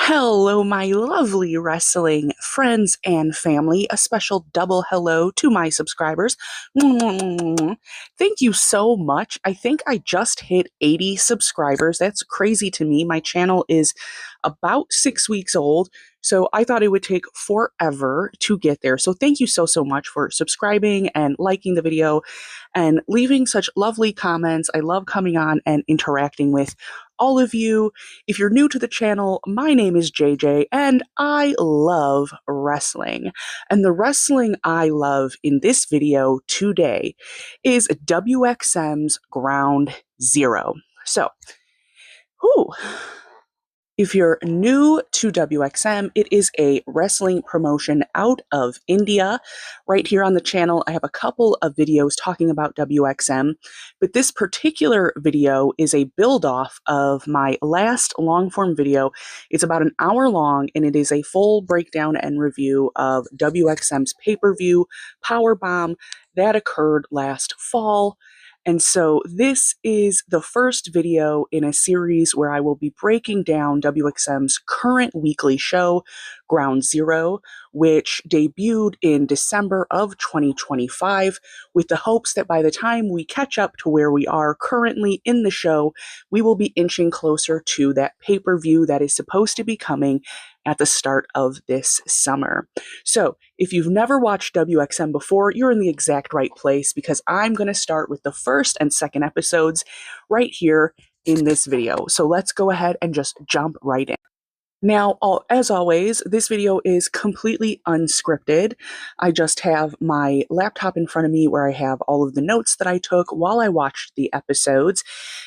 Hello, my lovely wrestling friends and family. A special double hello to my subscribers. Thank you so much. I think I just hit 80 subscribers. That's crazy to me. My channel is about 6 weeks old, so I thought it would take forever to get there. So thank you so much for subscribing and liking the video and leaving such lovely comments. I love coming on and interacting with all of you. If you're new to the channel, my name is JJ and I love wrestling. And the wrestling I love in this video today is WXM's Ground Zero. So, whew. If you're new to WXM, it is a wrestling promotion out of India. Right here on the channel, I have a couple of videos talking about WXM, but this particular video is a build-off of my last long-form video. It's about an hour long, and it is a full breakdown and review of WXM's pay-per-view, Powerbomb, that occurred last fall. And so this is the first video in a series where I will be breaking down WXM's current weekly show, Ground Zero, which debuted in December of 2025, with the hopes that by the time we catch up to where we are currently in the show, we will be inching closer to that pay-per-view that is supposed to be coming at the start of this summer. So if you've never watched WXM before, you're in the exact right place, because I'm going to start with the first and second episodes right here in this video. So let's go ahead and just jump right in. Now, as always, this video is completely unscripted. I just have my laptop in front of me where I have all of the notes that I took while I watched the episodes.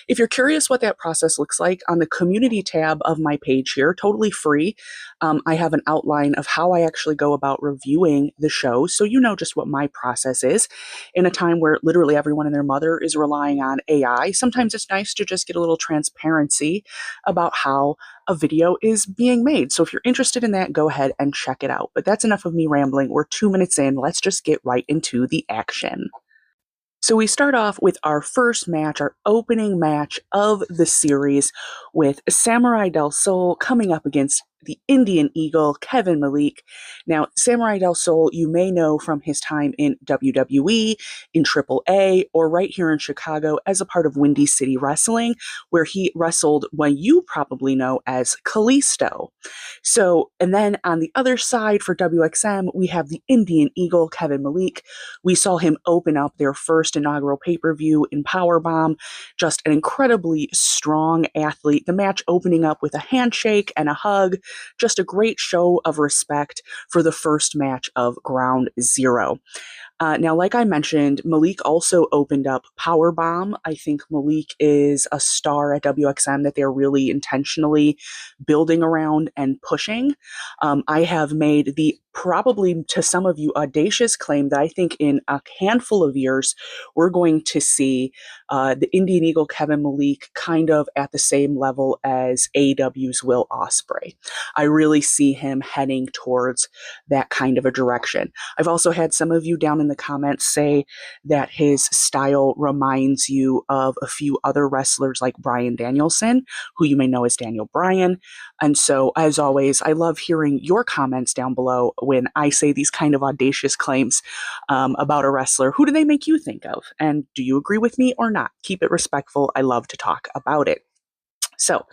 If you're curious what that process looks like, on the community tab of my page here, totally free, I have an outline of how I actually go about reviewing the show, so you know just what my process is. In a time where literally everyone and their mother is relying on AI, sometimes it's nice to just get a little transparency about how a video is being made. So if you're interested in that, go ahead and check it out. But that's enough of me rambling. We're 2 minutes in. Let's just get right into the action. So we start off with our first match, our opening match of the series, with Samurai Del Sol coming up against the Indian Eagle, Kevin Malik. Now, Samurai Del Sol, you may know from his time in WWE, in AAA, or right here in Chicago as a part of Windy City Wrestling, where he wrestled what you probably know as Kalisto. So, and then on the other side for WXM, we have the Indian Eagle, Kevin Malik. We saw him open up their first inaugural pay-per-view in Powerbomb. Just an incredibly strong athlete. The match opening up with a handshake and a hug. Just a great show of respect for the first match of Ground Zero. Now, like I mentioned, Malik also opened up Powerbomb. I think Malik is a star at WXM that they're really intentionally building around and pushing. I have made the probably to some of you audacious claim that I think in a handful of years, we're going to see the Indian Eagle Kevin Malik kind of at the same level as AEW's Will Ospreay. I really see him heading towards that kind of a direction. I've also had some of you down in the comments say that his style reminds you of a few other wrestlers like Bryan Danielson, who you may know as Daniel Bryan. And so, as always, I love hearing your comments down below when I say these kind of audacious claims about a wrestler. Who do they make you think of? And do you agree with me or not? Keep it respectful. I love to talk about it. So,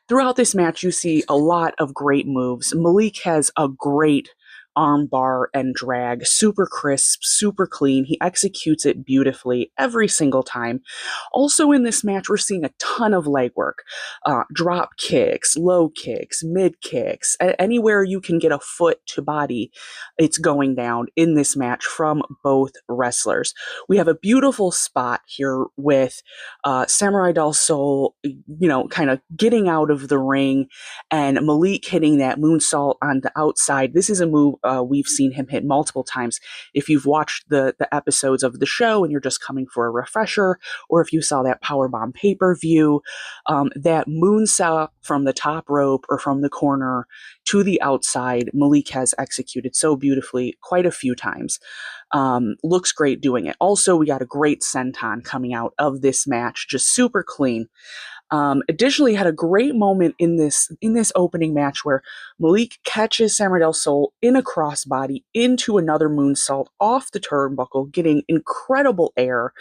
throughout this match, you see a lot of great moves. Malik has a great arm bar and drag, super crisp, super clean. He executes it beautifully every single time. Also in this match, we're seeing a ton of leg work, drop kicks, low kicks, mid kicks, anywhere you can get a foot to body, it's going down in this match from both wrestlers. We have a beautiful spot here with Samurai Del Sol, kind of getting out of the ring, and Malik hitting that moonsault on the outside. This is a move we've seen him hit multiple times. If you've watched the episodes of the show and you're just coming for a refresher, or if you saw that Powerbomb pay-per-view, that moonsault from the top rope or from the corner to the outside, Malik has executed so beautifully quite a few times. Looks great doing it. Also, we got a great senton coming out of this match, just super clean. Additionally, had a great moment in this opening match where Malik catches Samurai Del Sol in a crossbody into another moonsault off the turnbuckle, getting incredible air.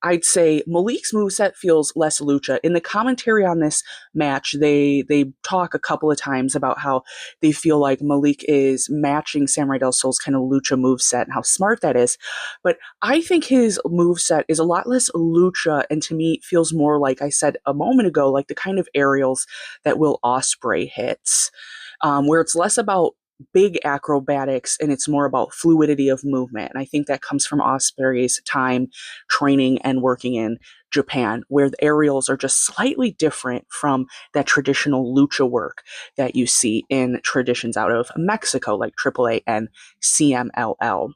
I'd say Malik's moveset feels less lucha. In the commentary on this match, they talk a couple of times about how they feel like Malik is matching Samurai Del Sol's kind of lucha moveset and how smart that is. But I think his moveset is a lot less lucha, and to me feels more like I said a moment ago, like the kind of aerials that Will Ospreay hits, where it's less about big acrobatics and it's more about fluidity of movement. And I think that comes from Ospreay's time training and working in Japan, where the aerials are just slightly different from that traditional lucha work that you see in traditions out of Mexico, like AAA and CMLL.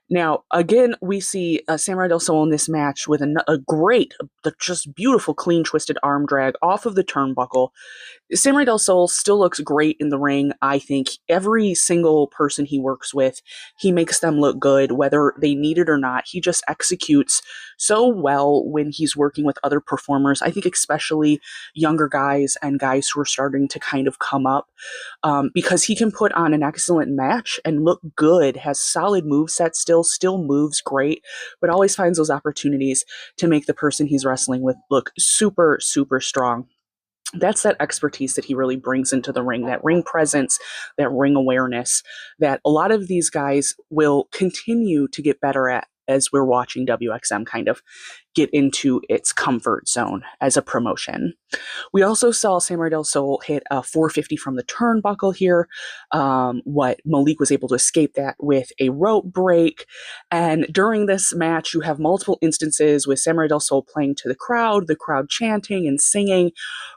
Now, again, we see Samurai Del Sol in this match with a great, just beautiful, clean, twisted arm drag off of the turnbuckle. Samurai Del Sol still looks great in the ring. I think every single person he works with, he makes them look good, whether they need it or not. He just executes so well when he's working with other performers. I think especially younger guys and guys who are starting to kind of come up, because he can put on an excellent match and look good, has solid moveset still moves great, but always finds those opportunities to make the person he's wrestling with look super, super strong. That's that expertise that he really brings into the ring, that ring presence, that ring awareness that a lot of these guys will continue to get better at as we're watching WXM kind of get into its comfort zone as a promotion. We also saw Samurai Del Sol hit a 450 from the turnbuckle here. What Malik was able to escape that with a rope break. And during this match, you have multiple instances with Samurai Del Sol playing to the crowd chanting and singing,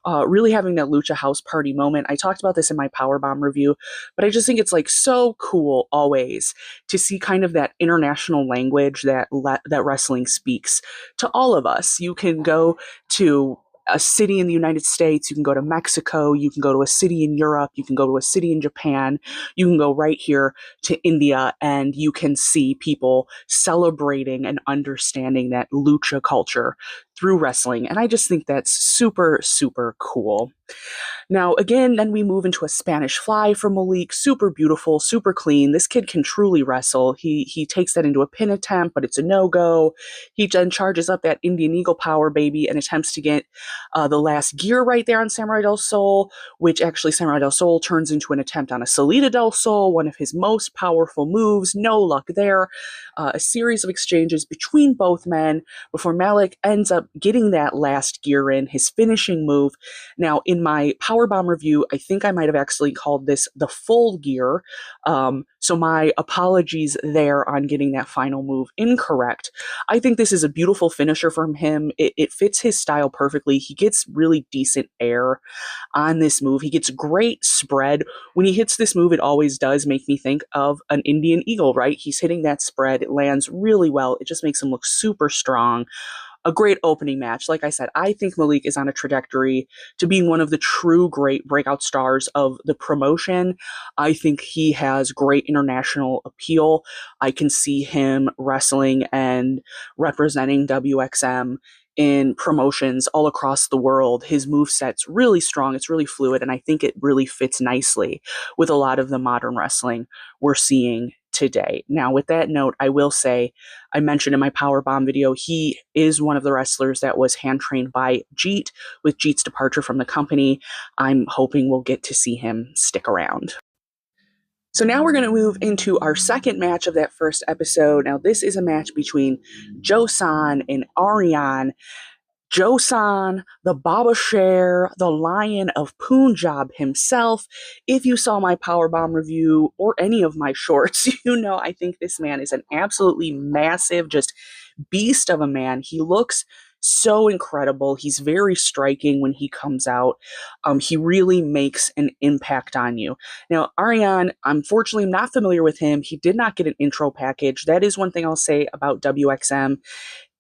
really having that lucha house party moment. I talked about this in my Powerbomb review, but I just think it's like so cool always to see kind of that international language that wrestling speaks to all of us. You can go to a city in the United States, you can go to Mexico, you can go to a city in Europe, you can go to a city in Japan, you can go right here to India, and you can see people celebrating and understanding that lucha culture through wrestling. And I just think that's super, super cool. Now, again, then we move into a Spanish fly from Malik. Super beautiful, super clean. This kid can truly wrestle. He takes that into a pin attempt, but it's a no-go. He then charges up that Indian Eagle power baby and attempts to get the last gear right there on Samurai Del Sol, which actually Samurai Del Sol turns into an attempt on a Salida Del Sol, one of his most powerful moves. No luck there. A series of exchanges between both men before Malik ends up getting that last gear in, his finishing move. Now, in my Powerbomb review, I think I might have actually called this the full gear. So my apologies there on getting that final move incorrect. I think this is a beautiful finisher from him. It fits his style perfectly. He gets really decent air on this move. He gets great spread. When he hits this move, it always does make me think of an Indian Eagle, right? He's hitting that spread. It lands really well. It just makes him look super strong. A great opening match. Like I said, I think Malik is on a trajectory to being one of the true great breakout stars of the promotion. I think he has great international appeal. I can see him wrestling and representing WXM in promotions all across the world. His moveset's really strong, it's really fluid, and I think it really fits nicely with a lot of the modern wrestling we're seeing today. Now, with that note, I will say, I mentioned in my Powerbomb video, he is one of the wrestlers that was hand-trained by Jeet. With Jeet's departure from the company, I'm hoping we'll get to see him stick around. So now we're going to move into our second match of that first episode. Now, this is a match between Jossan and Aryan. Jossan, the Baba Sher, the Lion of Punjab himself. If you saw my Powerbomb review or any of my shorts, you know I think this man is an absolutely massive, just beast of a man. He looks so incredible. He's very striking when he comes out. He really makes an impact on you. Now, Aryan, unfortunately, I'm not familiar with him. He did not get an intro package. That is one thing I'll say about WXM.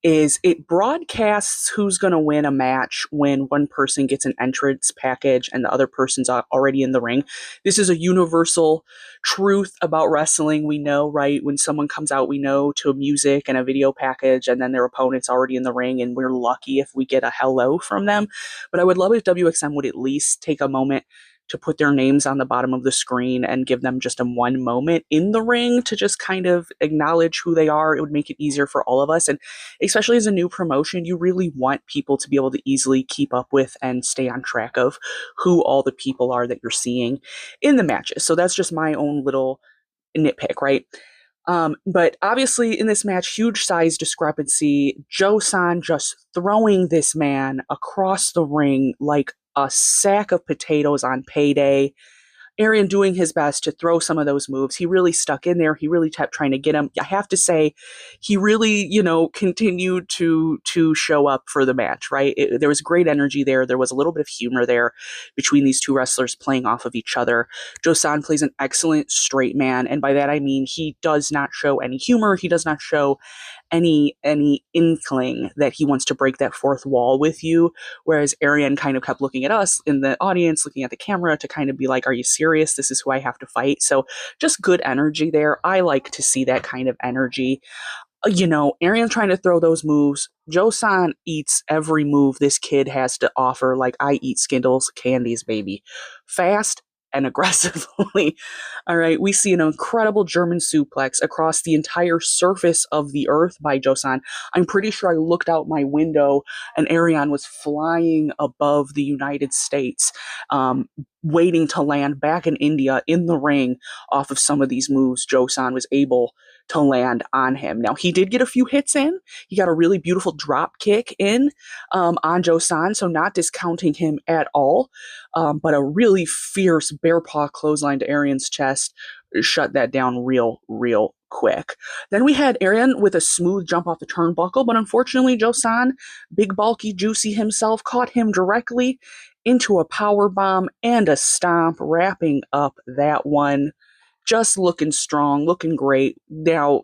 is it broadcasts who's going to win a match when one person gets an entrance package and the other person's already in the ring. This is a universal truth about wrestling. We know, right? When someone comes out, we know to music and a video package, and then their opponent's already in the ring, and we're lucky if we get a hello from them. But I would love if WXM would at least take a moment to put their names on the bottom of the screen and give them just a one moment in the ring to just kind of acknowledge who they are. It would make it easier for all of us. And especially as a new promotion, you really want people to be able to easily keep up with and stay on track of who all the people are that you're seeing in the matches. So that's just my own little nitpick, right? But obviously in this match, huge size discrepancy. Jossan just throwing this man across the ring like a sack of potatoes on payday. Aryan doing his best to throw some of those moves. He really stuck in there. He really kept trying to get him. I have to say, he really, continued to show up for the match, right? There was great energy there. There was a little bit of humor there between these two wrestlers playing off of each other. Jossan plays an excellent straight man, and by that I mean he does not show any humor. He does not show any inkling that he wants to break that fourth wall with you, whereas Aryan kind of kept looking at us in the audience, looking at the camera to kind of be like, are you serious? This is who I have to fight. So just good energy there. I like to see that kind of energy. Aryan trying to throw those moves. Jossan eats every move this kid has to offer, like I eat Skittles candies, baby. Fast and aggressively. All right, we see an incredible German suplex across the entire surface of the earth by Jossan. I'm pretty sure I looked out my window and Aryan was flying above the United States, waiting to land back in India in the ring off of some of these moves Jossan was able to land on him. Now, he did get a few hits in. He got a really beautiful drop kick in on Jossan, so not discounting him at all, but a really fierce bear paw clothesline to Aryan's chest shut that down real quick. Then we had Aryan with a smooth jump off the turnbuckle, but unfortunately Jossan, big bulky juicy himself, caught him directly into a power bomb and a stomp, wrapping up that one. Just looking strong, looking great. Now,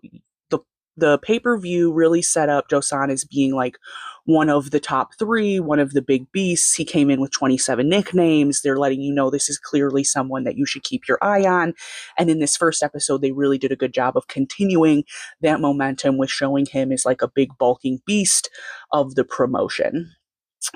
the pay-per-view really set up Jossan as being like one of the top three, one of the big beasts. He came in with 27 nicknames. They're letting you know this is clearly someone that you should keep your eye on. And in this first episode, they really did a good job of continuing that momentum with showing him as like a big bulking beast of the promotion.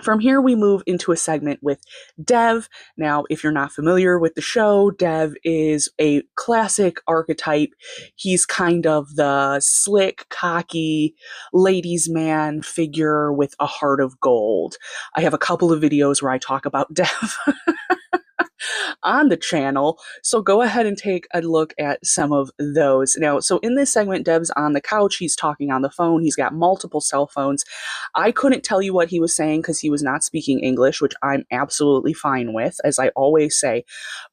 From here, we move into a segment with Dev. Now, if you're not familiar with the show, Dev is a classic archetype. He's kind of the slick, cocky, ladies' man figure with a heart of gold. I have a couple of videos where I talk about Dev on the channel, so go ahead and take a look at some of those. Now, so in this segment, Dev's on the couch, he's talking on the phone, he's got multiple cell phones. I couldn't tell you what he was saying because he was not speaking English, which I'm absolutely fine with, as I always say.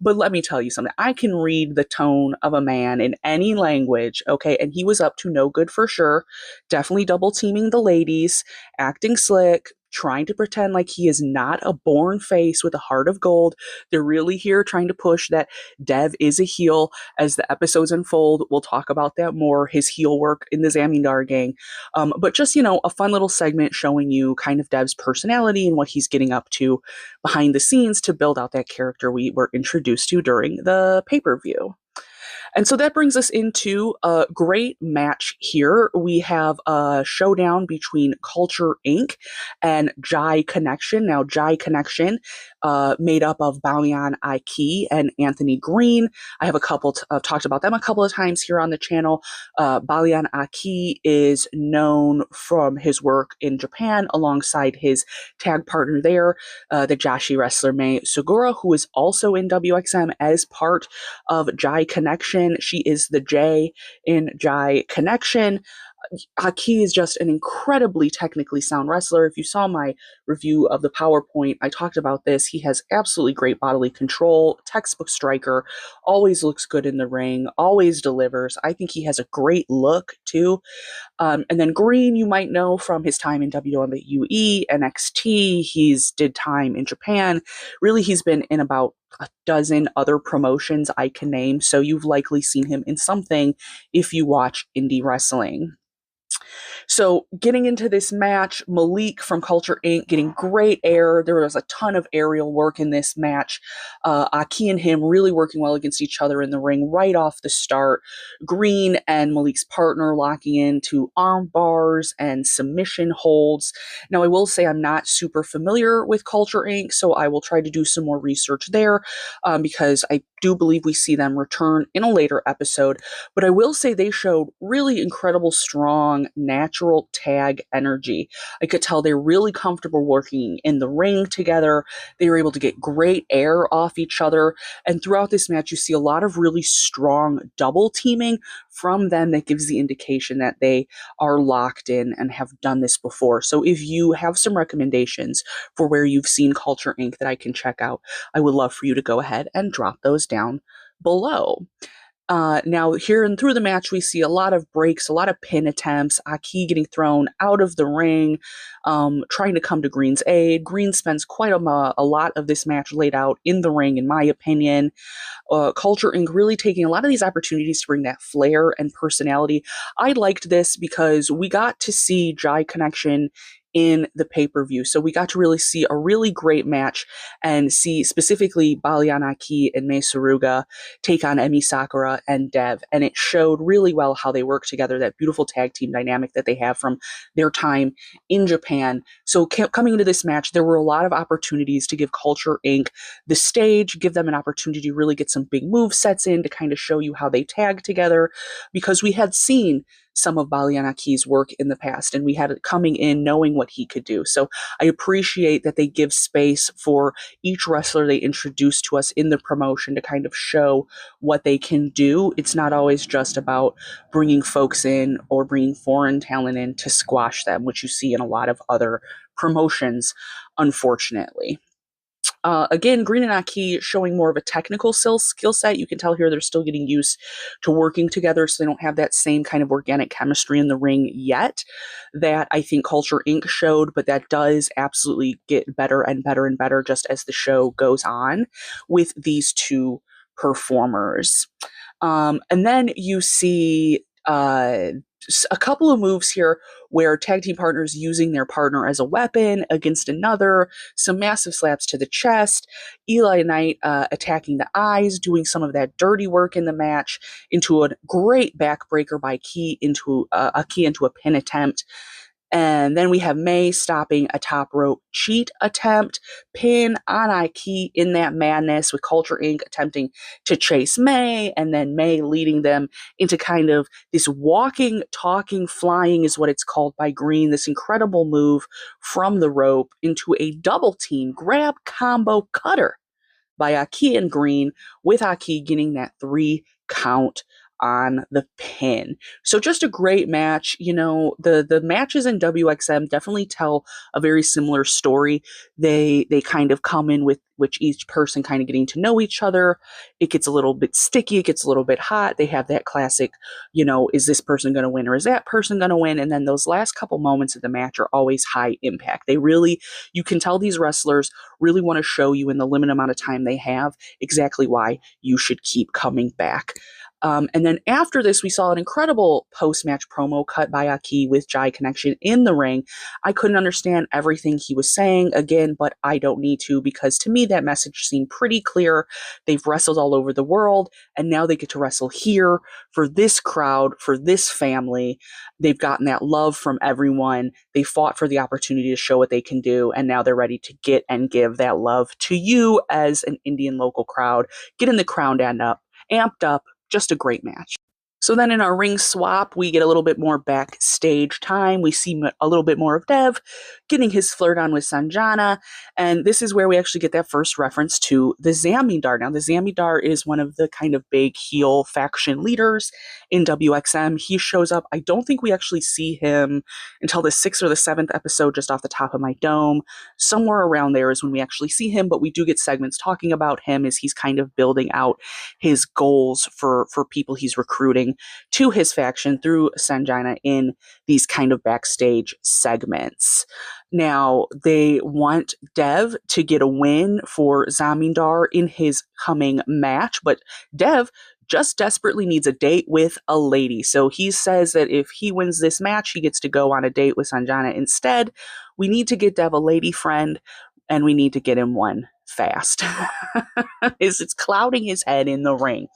But let me tell you something, I can read the tone of a man in any language, okay? And he was up to no good for sure. Definitely double teaming the ladies, acting slick, trying to pretend like he is not a born face with a heart of gold. They're really here trying to push that Dev is a heel. As the episodes unfold, we'll talk about that more, his heel work in the Zamindar gang. But just, a fun little segment showing you kind of Dev's personality and what he's getting up to behind the scenes to build out that character we were introduced to during the pay-per-view. And so that brings us into a great match here. We have a showdown between Culture Inc. and Jai Connection. Now, Jai Connection, made up of Balian Aki and Anthony Green. I have I've talked about them a couple of times here on the channel. Balian Aki is known from his work in Japan alongside his tag partner there, the Joshi wrestler Mei Sugura, who is also in WXM as part of Jai Connection. She is the J in Jai Connection. Aki is just an incredibly technically sound wrestler. If you saw my review of the PowerPoint, I talked about this. He has absolutely great bodily control, textbook striker, always looks good in the ring, always delivers. I think he has a great look too. And then Green, you might know from his time in WWE, NXT. He's did time in Japan. Really, he's been in about a dozen other promotions I can name, so you've likely seen him in something if you watch indie wrestling. So getting into this match, Malik from Culture Inc. getting great air. There was a ton of aerial work in this match. Aki and him really working well against each other in the ring right off the start. Green and Malik's partner locking into arm bars and submission holds. Now, I will say I'm not super familiar with Culture Inc., so I will try to do some more research there because I do believe we see them return in a later episode. But I will say they showed really incredible, strong, natural tag energy. I could tell they're really comfortable working in the ring together. They were able to get great air off each other. And throughout this match, you see a lot of really strong double teaming from them that gives the indication that they are locked in and have done this before. So if you have some recommendations for where you've seen Culture Inc. that I can check out, I would love for you to go ahead and drop those down below. Now, here and through the match, we see a lot of breaks, a lot of pin attempts, Aki getting thrown out of the ring, trying to come to Green's aid. Green spends quite a lot of this match laid out in the ring, in my opinion. Culture Inc. really taking a lot of these opportunities to bring that flair and personality. I liked this because we got to see Jai Connection in the pay-per-view. So we got to really see a really great match and see specifically Balian Aki and Mei Suruga take on Emi Sakura and Dev. And it showed really well how they work together, that beautiful tag team dynamic that they have from their time in Japan. So coming into this match, there were a lot of opportunities to give Culture Inc. the stage, give them an opportunity to really get some big move sets in to kind of show you how they tag together, because we had seen some of Balian Aki's work in the past, and we had it coming in knowing what he could do. So I appreciate that they give space for each wrestler they introduce to us in the promotion to kind of show what they can do. It's not always just about bringing folks in or bringing foreign talent in to squash them, which you see in a lot of other promotions, unfortunately. Again, Green and Aki showing more of a technical skill set. You can tell here they're still getting used to working together, so they don't have that same kind of organic chemistry in the ring yet that I think Culture Inc. showed, but that does absolutely get better and better and better just as the show goes on with these two performers. And then you see a couple of moves here where tag team partners using their partner as a weapon against another, some massive slaps to the chest, Eli Knight attacking the eyes, doing some of that dirty work in the match, into a great backbreaker by Aki into a pin attempt. And then we have May stopping a top rope cheat attempt, pin on Aki in that madness, with Culture Inc. attempting to chase May, and then May leading them into kind of this walking, talking, flying is what it's called by Green, this incredible move from the rope into a double team grab combo cutter by Aki and Green, with Aki getting that 3 count on the pin. So just a great match. You know, the matches in WXM definitely tell a very similar story. They kind of come in with which each person kind of getting to know each other. It gets a little bit sticky, it gets a little bit hot. They have that classic, you know, is this person going to win or is that person going to win? And then those last couple moments of the match are always high impact. They really, you can tell these wrestlers really want to show you in the limited amount of time they have exactly why you should keep coming back. And then after this, we saw an incredible post-match promo cut by Aki with Jai Connection in the ring. I couldn't understand everything he was saying again, but I don't need to, because to me that message seemed pretty clear. They've wrestled all over the world, and now they get to wrestle here for this crowd, for this family. They've gotten that love from everyone. They fought for the opportunity to show what they can do, and now they're ready to get and give that love to you as an Indian local crowd. Getting the crowd amped up. Just a great match. So then in our ring swap, we get a little bit more backstage time. We see a little bit more of Dev getting his flirt on with Sanjana. And this is where we actually get that first reference to the Zamindar. Now, the Zamindar is one of the kind of big heel faction leaders in WXM. He shows up. I don't think we actually see him until the 6th or the 7th episode, just off the top of my dome. Somewhere around there is when we actually see him, but we do get segments talking about him as he's kind of building out his goals for people he's recruiting to his faction through Sanjana in these kind of backstage segments. Now, they want Dev to get a win for Zamindar in his coming match, but Dev just desperately needs a date with a lady. So he says that if he wins this match, he gets to go on a date with Sanjana instead. We need to get Dev a lady friend, and we need to get him one fast. It's clouding his head in the ring,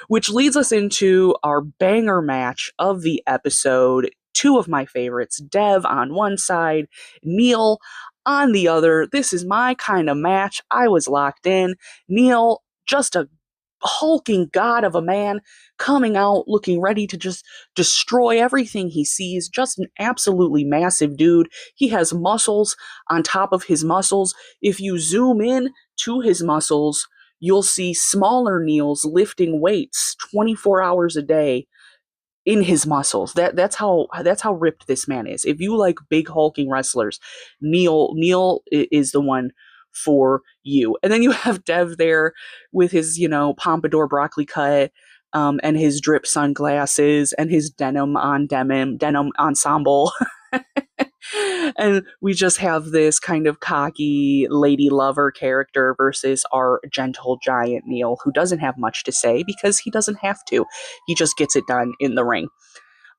which leads us into our banger match of the episode. Two of my favorites, Dev on one side, Neel on the other. This is my kind of match. I was locked in. Neel, just a hulking god of a man, coming out looking ready to just destroy everything he sees. Just an absolutely massive dude. He has muscles on top of his muscles. If you zoom in to his muscles, you'll see smaller Neels lifting weights 24 hours a day in his muscles. That's how ripped this man is. If you like big hulking wrestlers, Neel is the one for you. And then you have Dev there with his, pompadour broccoli cut, and his drip sunglasses and his denim ensemble. And we just have this kind of cocky lady lover character versus our gentle giant Neel, who doesn't have much to say because he doesn't have to. He just gets it done in the ring.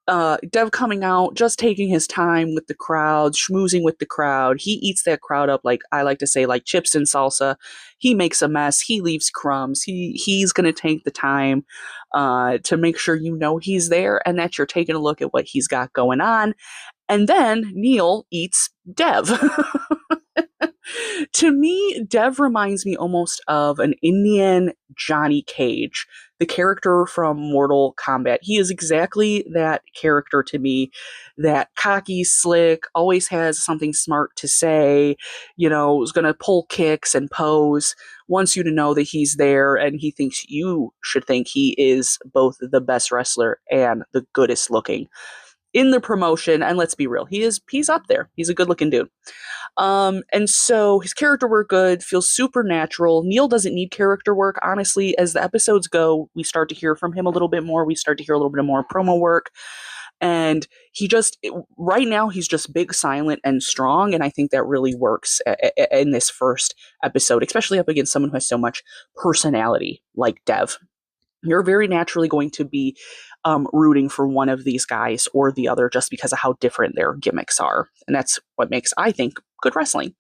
Dev coming out, just taking his time with the crowd, schmoozing with the crowd. He eats that crowd up, like I like to say, like chips and salsa. He makes a mess. He leaves crumbs. He's going to take the time to make sure he's there and that you're taking a look at what he's got going on. And then Neel eats Dev. To me, Dev reminds me almost of an Indian Johnny Cage, the character from Mortal Kombat. He is exactly that character to me, that cocky, slick, always has something smart to say, is going to pull kicks and pose, wants you to know that he's there, and he thinks you should think he is both the best wrestler and the goodest looking in the promotion. And let's be real, he's up there. He's a good looking dude. And so his character work good, feels supernatural. Neel doesn't need character work. Honestly, as the episodes go, we start to hear from him a little bit more. We start to hear a little bit more promo work. And right now, he's just big, silent, and strong. And I think that really works in this first episode, especially up against someone who has so much personality like Dev. You're very naturally going to be rooting for one of these guys or the other just because of how different their gimmicks are. And that's what makes, I think, good wrestling.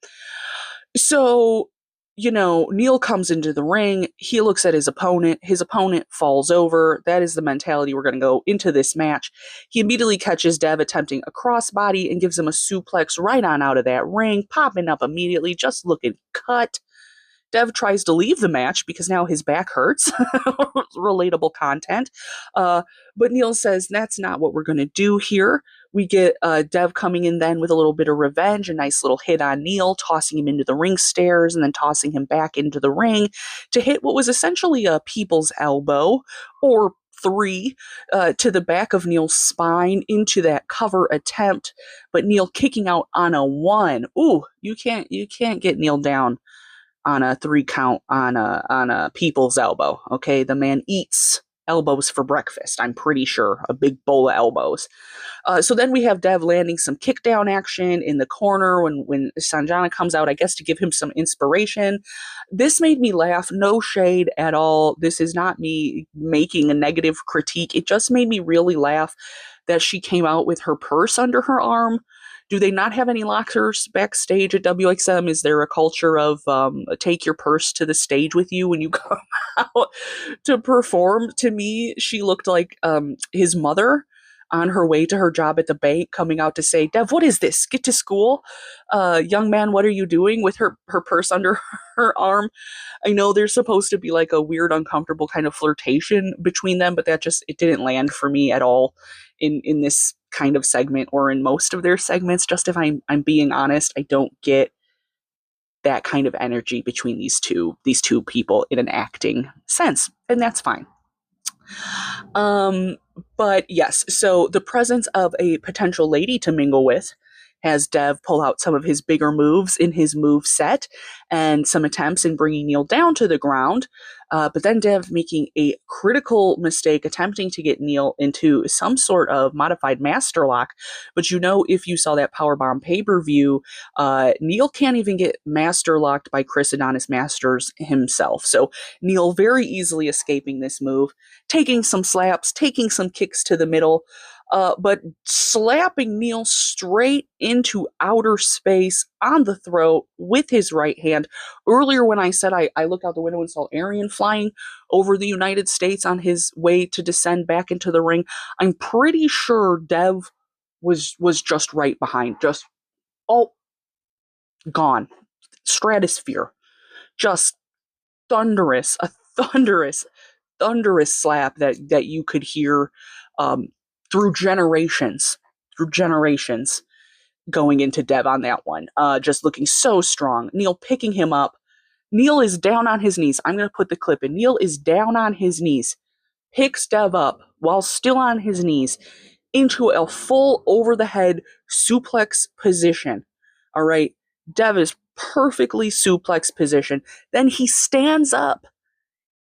So, Neel comes into the ring. He looks at his opponent. His opponent falls over. That is the mentality we're going to go into this match. He immediately catches Dev attempting a crossbody and gives him a suplex right on out of that ring, popping up immediately, just looking cut. Dev tries to leave the match because now his back hurts. Relatable content. But Neel says that's not what we're going to do here. We get Dev coming in then with a little bit of revenge, a nice little hit on Neel, tossing him into the ring stairs and then tossing him back into the ring to hit what was essentially a people's elbow or three to the back of Neel's spine into that cover attempt. But Neel kicking out on a one. Ooh, you can't get Neel down on a 3 count on a people's elbow. Okay, the man eats elbows for breakfast. I'm pretty sure a big bowl of elbows. So then we have Dev landing some kickdown action in the corner when Sanjana comes out, I guess to give him some inspiration. This made me laugh. No shade at all. This is not me making a negative critique. It just made me really laugh that she came out with her purse under her arm. Do they not have any lockers backstage at WXM? Is there a culture of take your purse to the stage with you when you come out to perform? To me, she looked like his mother on her way to her job at the bank, coming out to say, Dev, what is this? Get to school. Young man, what are you doing with her purse under her arm? I know there's supposed to be like a weird, uncomfortable kind of flirtation between them, but it didn't land for me at all in this kind of segment or in most of their segments. Just if I'm being honest, I don't get that kind of energy between these two people in an acting sense, and that's fine. But yes, so the presence of a potential lady to mingle with has Dev pull out some of his bigger moves in his move set and some attempts in bringing Neel down to the ground. But then Dev making a critical mistake, attempting to get Neel into some sort of modified master lock. But if you saw that Powerbomb pay-per-view, Neel can't even get master locked by Chris Adonis Masters himself. So Neel very easily escaping this move, taking some slaps, taking some kicks to the middle, but slapping Neel straight into outer space on the throat with his right hand. Earlier when I said I looked out the window and saw Aryan flying over the United States on his way to descend back into the ring, I'm pretty sure Dev was just right behind, just gone. Stratosphere. Just thunderous, a thunderous slap that you could hear through generations going into Dev on that one. Just looking so strong. Neel picking him up. Neel is down on his knees. I'm going to put the clip in. Neel is down on his knees, picks Dev up while still on his knees into a full over the head suplex position. All right. Dev is perfectly suplex position. Then he stands up,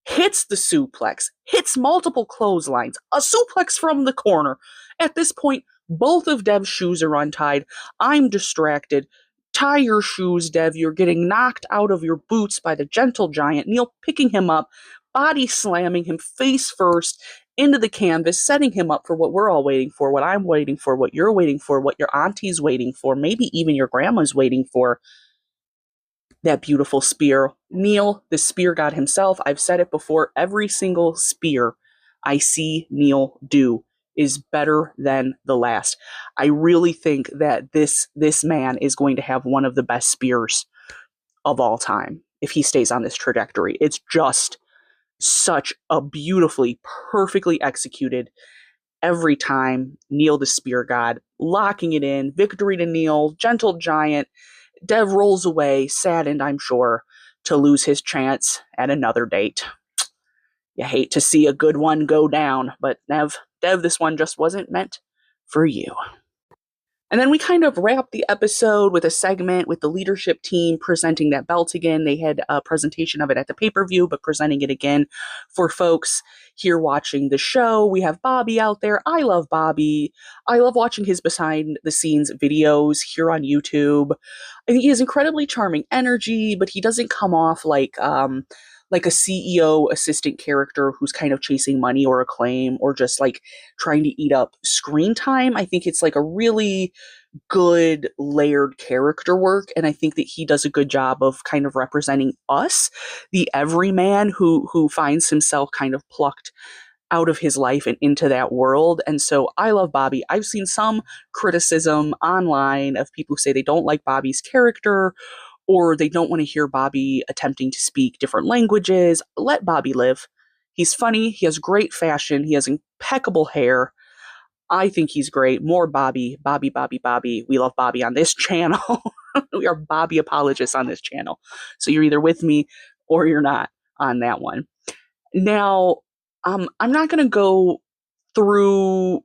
hits the suplex, hits multiple clotheslines, a suplex from the corner. At this point, both of Dev's shoes are untied. I'm distracted. Tie your shoes, Dev. You're getting knocked out of your boots by the gentle giant. Neel picking him up, body slamming him face first into the canvas, setting him up for what we're all waiting for, what I'm waiting for, what you're waiting for, what your auntie's waiting for, maybe even your grandma's waiting for. That beautiful spear. Neel, the spear god himself, I've said it before, every single spear I see Neel do is better than the last. I really think that this man is going to have one of the best spears of all time if he stays on this trajectory. It's just such a beautifully, perfectly executed every time. Neel, the spear god, locking it in. Victory to Neel, gentle giant. Dev rolls away, saddened, I'm sure, to lose his chance at another date. You hate to see a good one go down, but Dev, this one just wasn't meant for you. And then we kind of wrap the episode with a segment with the leadership team presenting that belt again. They had a presentation of it at the pay-per-view, but presenting it again for folks here watching the show. We have Bobby out there. I love Bobby. I love watching his behind-the-scenes videos here on YouTube. I think he has incredibly charming energy, but he doesn't come off like a CEO assistant character who's kind of chasing money or acclaim or just like trying to eat up screen time. I think it's like a really good layered character work. And I think that he does a good job of kind of representing us, the everyman who finds himself kind of plucked out of his life and into that world. And so I love Bobby. I've seen some criticism online of people who say they don't like Bobby's character or they don't want to hear Bobby attempting to speak different languages. Let Bobby live. He's funny. He has great fashion. He has impeccable hair. I think he's great. More Bobby. Bobby, Bobby, Bobby. We love Bobby on this channel. We are Bobby apologists on this channel. So you're either with me or you're not on that one. Now, I'm not going to go throughout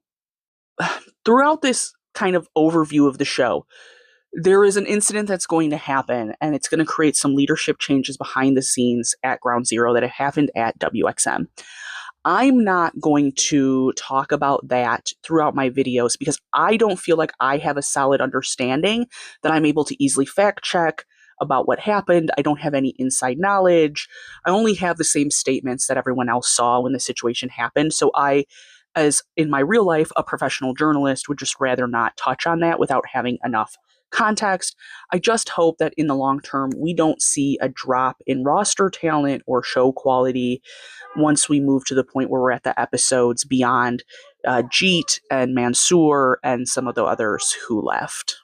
this kind of overview of the show. There is an incident that's going to happen, and it's going to create some leadership changes behind the scenes at Ground Zero that have happened at WXM. I'm not going to talk about that throughout my videos because I don't feel like I have a solid understanding that I'm able to easily fact check about what happened. I don't have any inside knowledge. I only have the same statements that everyone else saw when the situation happened. So I, as in my real life, a professional journalist, would just rather not touch on that without having enough context. I just hope that in the long term, we don't see a drop in roster talent or show quality once we move to the point where we're at the episodes beyond Jeet and Mansoor and some of the others who left.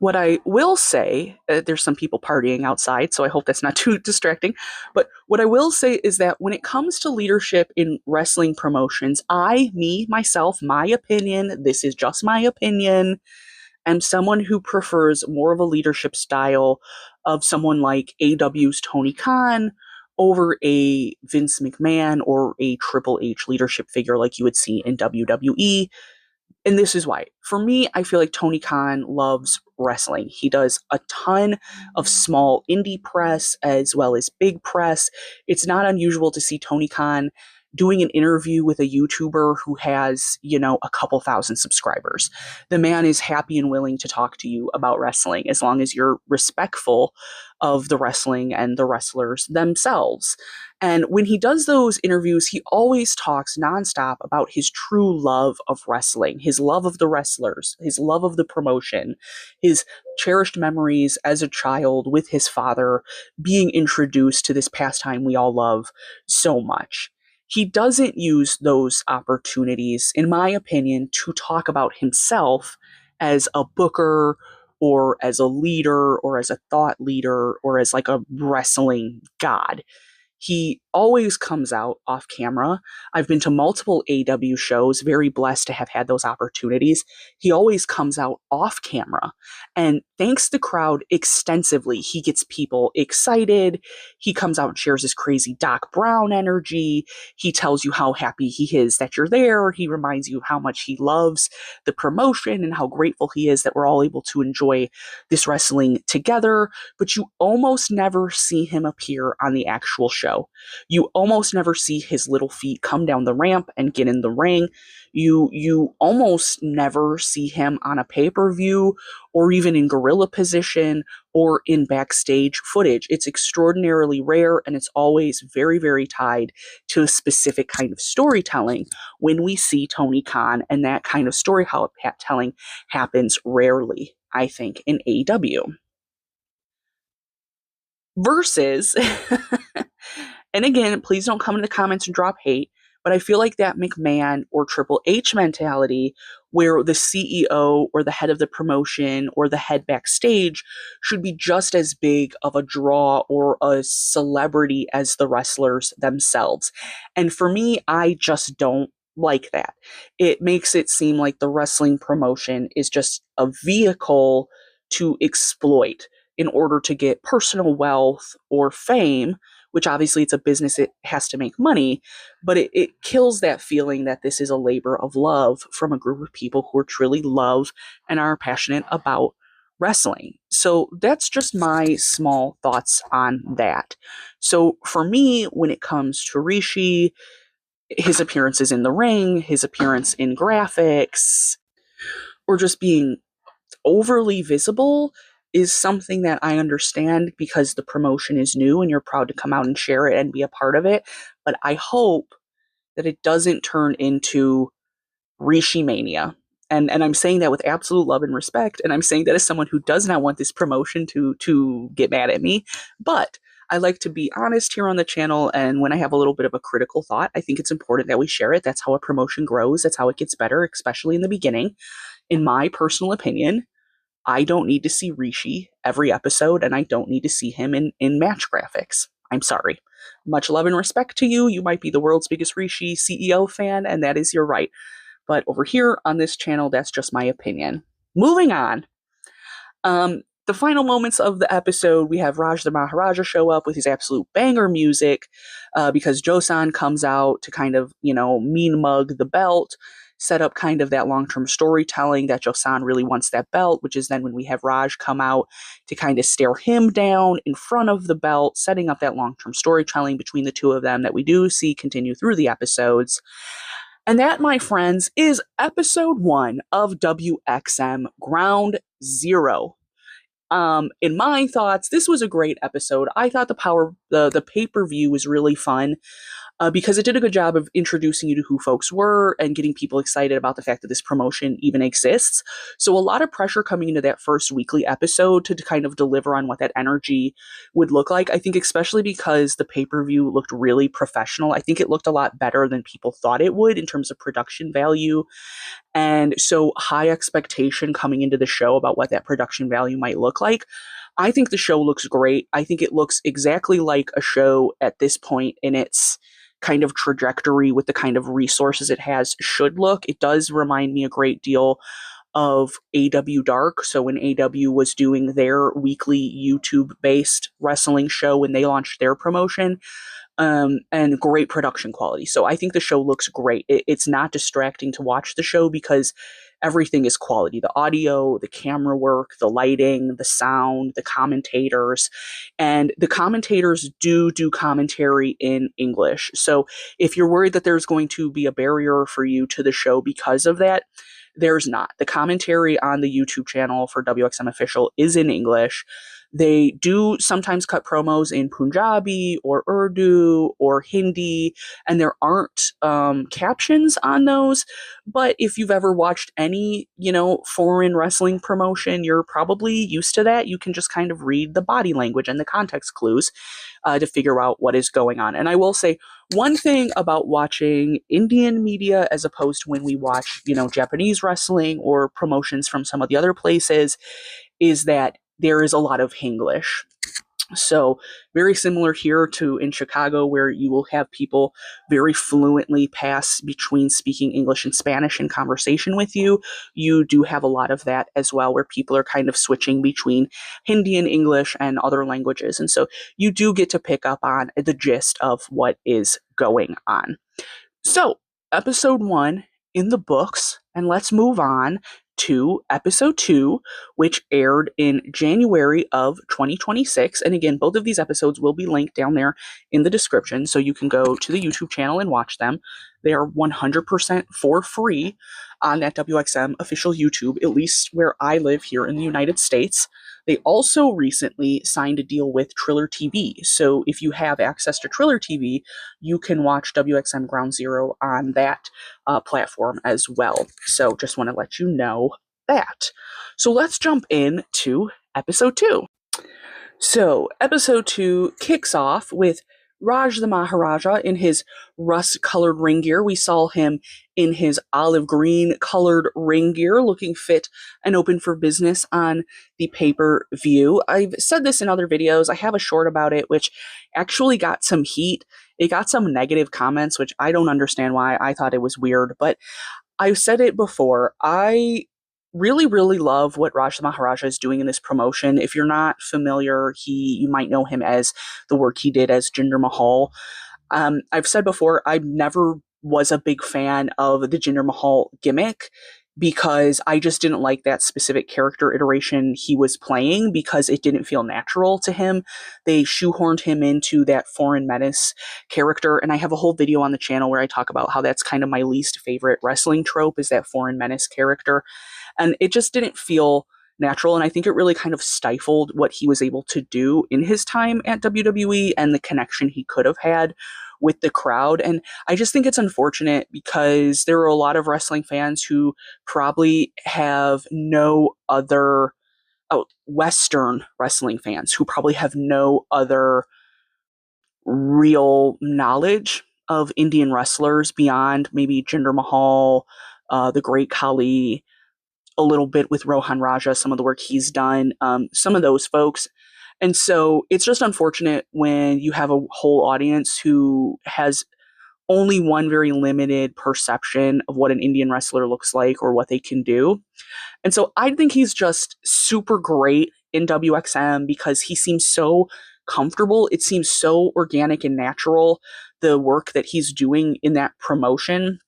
What I will say, there's some people partying outside, so I hope that's not too distracting. But what I will say is that when it comes to leadership in wrestling promotions, myself, my opinion, this is just my opinion, am someone who prefers more of a leadership style of someone like AW's Tony Khan over a Vince McMahon or a Triple H leadership figure like you would see in WWE. And this is why. For me, I feel like Tony Khan loves wrestling. He does a ton of small indie press as well as big press. It's not unusual to see Tony Khan doing an interview with a YouTuber who has, a couple thousand subscribers. The man is happy and willing to talk to you about wrestling as long as you're respectful of the wrestling and the wrestlers themselves. And when he does those interviews, he always talks nonstop about his true love of wrestling, his love of the wrestlers, his love of the promotion, his cherished memories as a child with his father, being introduced to this pastime we all love so much. He doesn't use those opportunities, in my opinion, to talk about himself as a booker or as a leader or as a thought leader or as like a wrestling god. He always comes out off camera. I've been to multiple AW shows, very blessed to have had those opportunities. He always comes out off camera and thanks the crowd extensively. He gets people excited. He comes out and shares his crazy Doc Brown energy. He tells you how happy he is that you're there. He reminds you how much he loves the promotion and how grateful he is that we're all able to enjoy this wrestling together. But you almost never see him appear on the actual show. You almost never see his little feet come down the ramp and get in the ring. You almost never see him on a pay-per-view or even in gorilla position or in backstage footage. It's extraordinarily rare, and it's always very, very tied to a specific kind of storytelling when we see Tony Khan, and that kind of storytelling happens rarely, I think, in AEW. Versus and again, please don't come in the comments and drop hate, but I feel like that McMahon or Triple H mentality where the CEO or the head of the promotion or the head backstage should be just as big of a draw or a celebrity as the wrestlers themselves. And for me, I just don't like that. It makes it seem like the wrestling promotion is just a vehicle to exploit in order to get personal wealth or fame, which obviously it's a business, it has to make money, but it kills that feeling that this is a labor of love from a group of people who are truly love and are passionate about wrestling. So that's just my small thoughts on that. So for me, when it comes to Rishi, his appearances in the ring, his appearance in graphics, or just being overly visible is something that I understand because the promotion is new and you're proud to come out and share it and be a part of it. But I hope that it doesn't turn into Rishi mania. And I'm saying that with absolute love and respect. And I'm saying that as someone who does not want this promotion to get mad at me. But I like to be honest here on the channel. And when I have a little bit of a critical thought, I think it's important that we share it. That's how a promotion grows. That's how it gets better, especially in the beginning. In my personal opinion, I don't need to see Rishi every episode, and I don't need to see him in match graphics. I'm sorry. Much love and respect to you. You might be the world's biggest Rishi CEO fan, and that is your right. But over here on this channel, that's just my opinion. Moving on. The final moments of the episode, we have Raj the Maharaja show up with his absolute banger music because Jossan comes out to kind of, mean mug the belt, set up kind of that long-term storytelling that Jossan really wants that belt, which is then when we have Raj come out to kind of stare him down in front of the belt, setting up that long-term storytelling between the two of them that we do see continue through the episodes. And that, my friends, is episode 1 of WXM Ground Zero. In my thoughts, this was a great episode. I thought the pay-per-view was really fun. Because it did a good job of introducing you to who folks were and getting people excited about the fact that this promotion even exists. So a lot of pressure coming into that first weekly episode to kind of deliver on what that energy would look like. I think especially because the pay-per-view looked really professional. I think it looked a lot better than people thought it would in terms of production value. And so high expectation coming into the show about what that production value might look like. I think the show looks great. I think it looks exactly like a show at this point in its kind of trajectory with the kind of resources it has should look. It does remind me a great deal of AW Dark. So when AW was doing their weekly YouTube-based wrestling show when they launched their promotion, and great production quality. So I think the show looks great. It's not distracting to watch the show because everything is quality. The audio, the camera work, the lighting, the sound, the commentators. And the commentators do commentary in English. So if you're worried that there's going to be a barrier for you to the show because of that, there's not. The commentary on the YouTube channel for WXM Official is in English. They do sometimes cut promos in Punjabi or Urdu or Hindi, and there aren't captions on those. But if you've ever watched any, foreign wrestling promotion, you're probably used to that. You can just kind of read the body language and the context clues to figure out what is going on. And I will say, one thing about watching Indian media as opposed to when we watch, Japanese wrestling or promotions from some of the other places is that there is a lot of Hinglish. So very similar here to in Chicago, where you will have people very fluently pass between speaking English and Spanish in conversation with you. You do have a lot of that as well, where people are kind of switching between Hindi and English and other languages. And so you do get to pick up on the gist of what is going on. So episode 1 in the books, and let's move on to episode 2, which aired in January of 2026. And again, both of these episodes will be linked down there in the description, so you can go to the YouTube channel and watch them. They are 100% for free on that WXM official YouTube, at least where I live here in the United States. They also recently signed a deal with Triller TV. So if you have access to Triller TV, you can watch WXM Ground Zero on that platform as well. So just want to let you know that. So let's jump into episode 2. So episode 2 kicks off with Raj the Maharaja in his rust-colored ring gear. We saw him in his olive green-colored ring gear, looking fit and open for business on the pay-per-view. I've said this in other videos. I have a short about it, which actually got some heat. It got some negative comments, which I don't understand why. I thought it was weird, but I've said it before. I really, really love what Raj the Maharaja is doing in this promotion. If you're not familiar, you might know him as the work he did as Jinder Mahal. I've said before, I never was a big fan of the Jinder Mahal gimmick because I just didn't like that specific character iteration he was playing because it didn't feel natural to him. They shoehorned him into that foreign menace character, and I have a whole video on the channel where I talk about how that's kind of my least favorite wrestling trope, is that foreign menace character. And it just didn't feel natural, and I think it really kind of stifled what he was able to do in his time at WWE and the connection he could have had with the crowd. And I just think it's unfortunate because there are a lot of wrestling fans who probably have no other Western wrestling fans who probably have no other real knowledge of Indian wrestlers beyond maybe Jinder Mahal, the Great Khali, a little bit with Rohan Raja, some of the work he's done, some of those folks. And so it's just unfortunate when you have a whole audience who has only one very limited perception of what an Indian wrestler looks like or what they can do. And so I think he's just super great in WXM because he seems so comfortable. It seems so organic and natural, the work that he's doing in that promotion.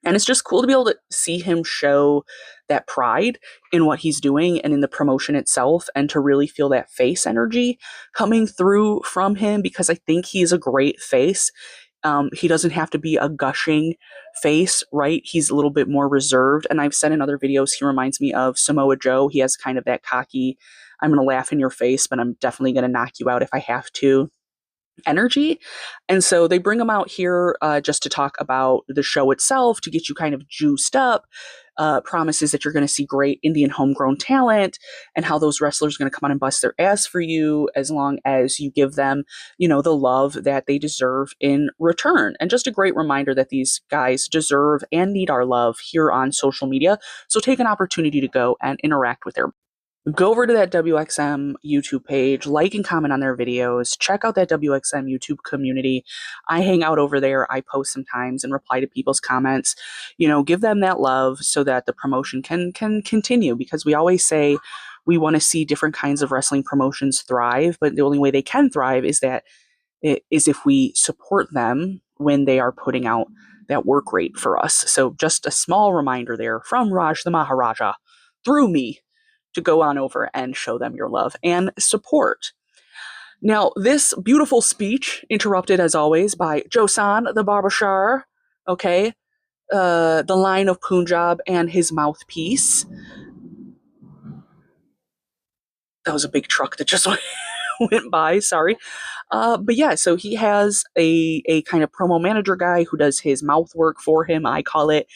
And it's just cool to be able to see him show that pride in what he's doing and in the promotion itself, and to really feel that face energy coming through from him, because I think he's a great face. He doesn't have to be a gushing face, right? He's a little bit more reserved. And I've said in other videos, he reminds me of Samoa Joe. He has kind of that cocky, I'm going to laugh in your face, but I'm definitely going to knock you out if I have to energy. And so they bring him out here just to talk about the show itself, to get you kind of juiced up, promises that you're going to see great Indian homegrown talent and how those wrestlers are going to come on and bust their ass for you as long as you give them, the love that they deserve in return. And just a great reminder that these guys deserve and need our love here on social media. So take an opportunity to go and interact with their Go over to that WXM YouTube page, like and comment on their videos, check out that WXM YouTube community. I hang out over there, I post sometimes and reply to people's comments. Give them that love so that the promotion can continue, because we always say we want to see different kinds of wrestling promotions thrive, but the only way they can thrive is if we support them when they are putting out that work rate for us. So just a small reminder there from Raj the Maharaja through me to go on over and show them your love and support. Now, this beautiful speech, interrupted as always by Jossan the Barbashar, okay, the line of Punjab and his mouthpiece. That was a big truck that just went by, sorry. But yeah, so he has a kind of promo manager guy who does his mouth work for him, I call it,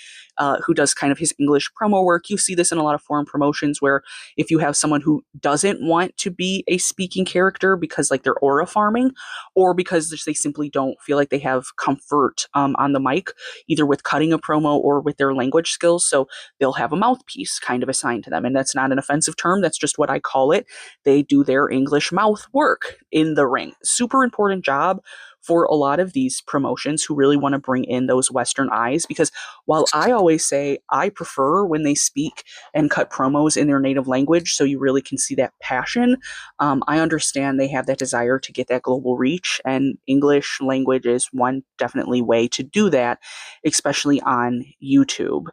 who does kind of his English promo work. You see this in a lot of foreign promotions where if you have someone who doesn't want to be a speaking character because like they're aura farming or because they simply don't feel like they have comfort on the mic, either with cutting a promo or with their language skills. So they'll have a mouthpiece kind of assigned to them. And that's not an offensive term. That's just what I call it. They do their English mouth work in the ring. Super important job for a lot of these promotions who really want to bring in those Western eyes, because while I always say I prefer when they speak and cut promos in their native language so you really can see that passion, I understand they have that desire to get that global reach, and English language is one definitely way to do that, especially on YouTube.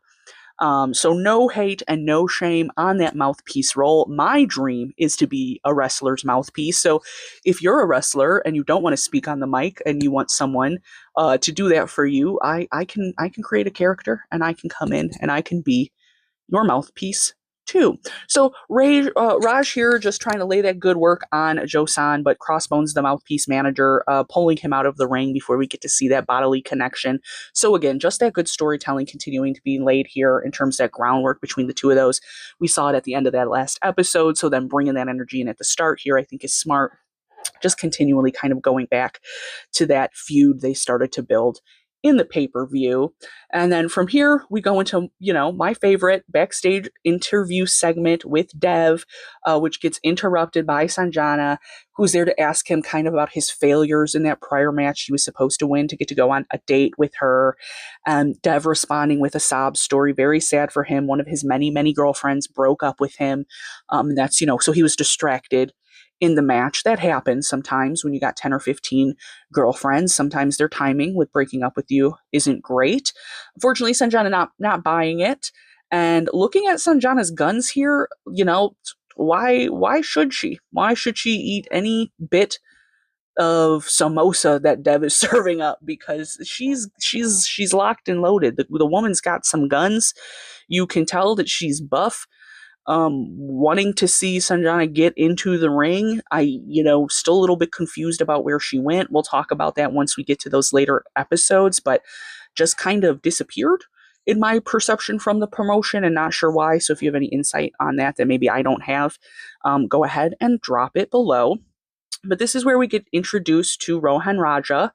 So no hate and no shame on that mouthpiece role. My dream is to be a wrestler's mouthpiece. So if you're a wrestler and you don't want to speak on the mic and you want someone to do that for you, I can create a character and I can come in and I can be your mouthpiece too. So Raj here just trying to lay that good work on Jossan, but Crossbones, the mouthpiece manager, pulling him out of the ring before we get to see that bodily connection. So again, just that good storytelling continuing to be laid here in terms of that groundwork between the two of those. We saw it at the end of that last episode, so then bringing that energy in at the start here I think is smart. Just continually kind of going back to that feud they started to build in the pay-per-view. And then from here, we go into, my favorite backstage interview segment with Dev, which gets interrupted by Sanjana, who's there to ask him kind of about his failures in that prior match he was supposed to win to get to go on a date with her. And Dev responding with a sob story, very sad for him. One of his many, many girlfriends broke up with him. And that's, so he was distracted in the match. That happens sometimes when you got 10 or 15 girlfriends. Sometimes their timing with breaking up with you isn't great. Unfortunately, Sanjana not buying it. And looking at Sanjana's guns here, why should she? Why should she eat any bit of samosa that Dev is serving up? Because she's locked and loaded. The woman's got some guns. You can tell that she's buff. Wanting to see Sanjana get into the ring. Still a little bit confused about where she went. We'll talk about that once we get to those later episodes, but just kind of disappeared in my perception from the promotion and not sure why. So if you have any insight on that maybe I don't have, go ahead and drop it below. But this is where we get introduced to Rohan Raja,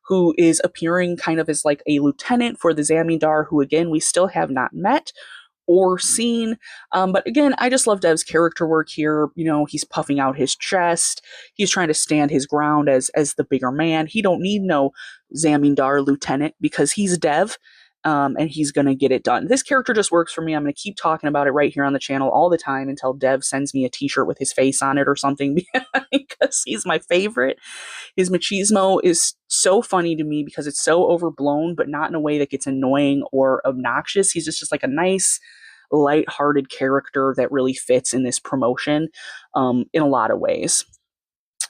who is appearing kind of as like a lieutenant for the Zamindar, who again, we still have not met or seen. But again, I just love Dev's character work here. He's puffing out his chest. He's trying to stand his ground as the bigger man. He don't need no Zamindar lieutenant because he's Dev. And he's going to get it done. This character just works for me. I'm going to keep talking about it right here on the channel all the time until Dev sends me a t-shirt with his face on it or something because he's my favorite. His machismo is so funny to me because it's so overblown, but not in a way that gets annoying or obnoxious. He's just like a nice, light-hearted character that really fits in this promotion in a lot of ways.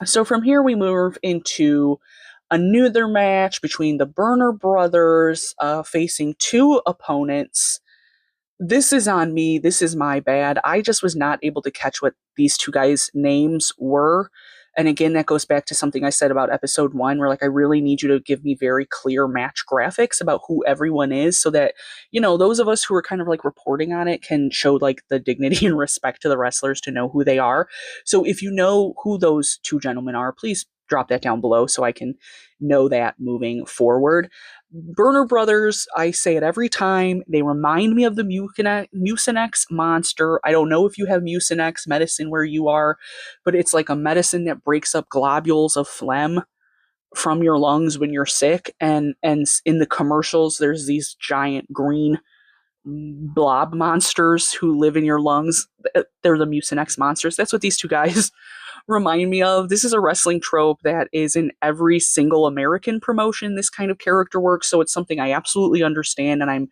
So from here we move into another match between the Burner brothers facing two opponents. This is on me. This is my bad. I just was not able to catch what these two guys' names were. And again, that goes back to something I said about episode 1, where I really need you to give me very clear match graphics about who everyone is so that, those of us who are kind of reporting on it can show the dignity and respect to the wrestlers to know who they are. So if you know who those two gentlemen are, please drop that down below so I can know that moving forward. Burner Brothers, I say it every time, they remind me of the Mucinex monster. I don't know if you have Mucinex medicine where you are, but it's like a medicine that breaks up globules of phlegm from your lungs when you're sick. And in the commercials, there's these giant green blob monsters who live in your lungs. They're the Mucinex monsters. That's what these two guys remind me of. This is a wrestling trope that is in every single American promotion, this kind of character work. So it's something I absolutely understand and I'm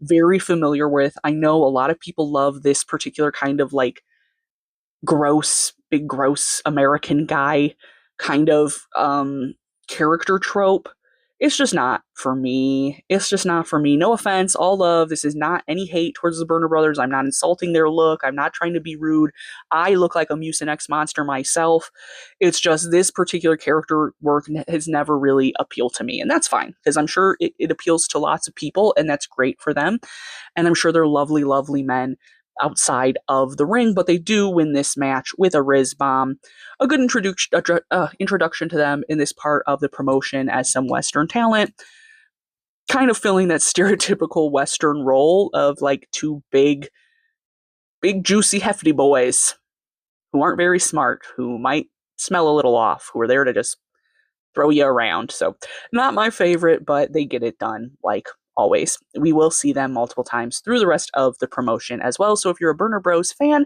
very familiar with. I know a lot of people love this particular kind of like gross, big, gross American guy kind of character trope. It's just not for me. It's just not for me. No offense, all love. This is not any hate towards the Burner Brothers. I'm not insulting their look. I'm not trying to be rude. I look like a Mucinex monster myself. It's just this particular character work has never really appealed to me. And that's fine, because I'm sure it appeals to lots of people, and that's great for them. And I'm sure they're lovely, lovely men outside of the ring, but they do win this match with a Riz bomb. A good introduction to them in this part of the promotion as some Western talent, kind of filling that stereotypical Western role of like two big, juicy, hefty boys who aren't very smart, who might smell a little off, who are there to just throw you around. So, not my favorite, but they get it done like always. We will see them multiple times through the rest of the promotion as well. So if you're a Burner Bros fan,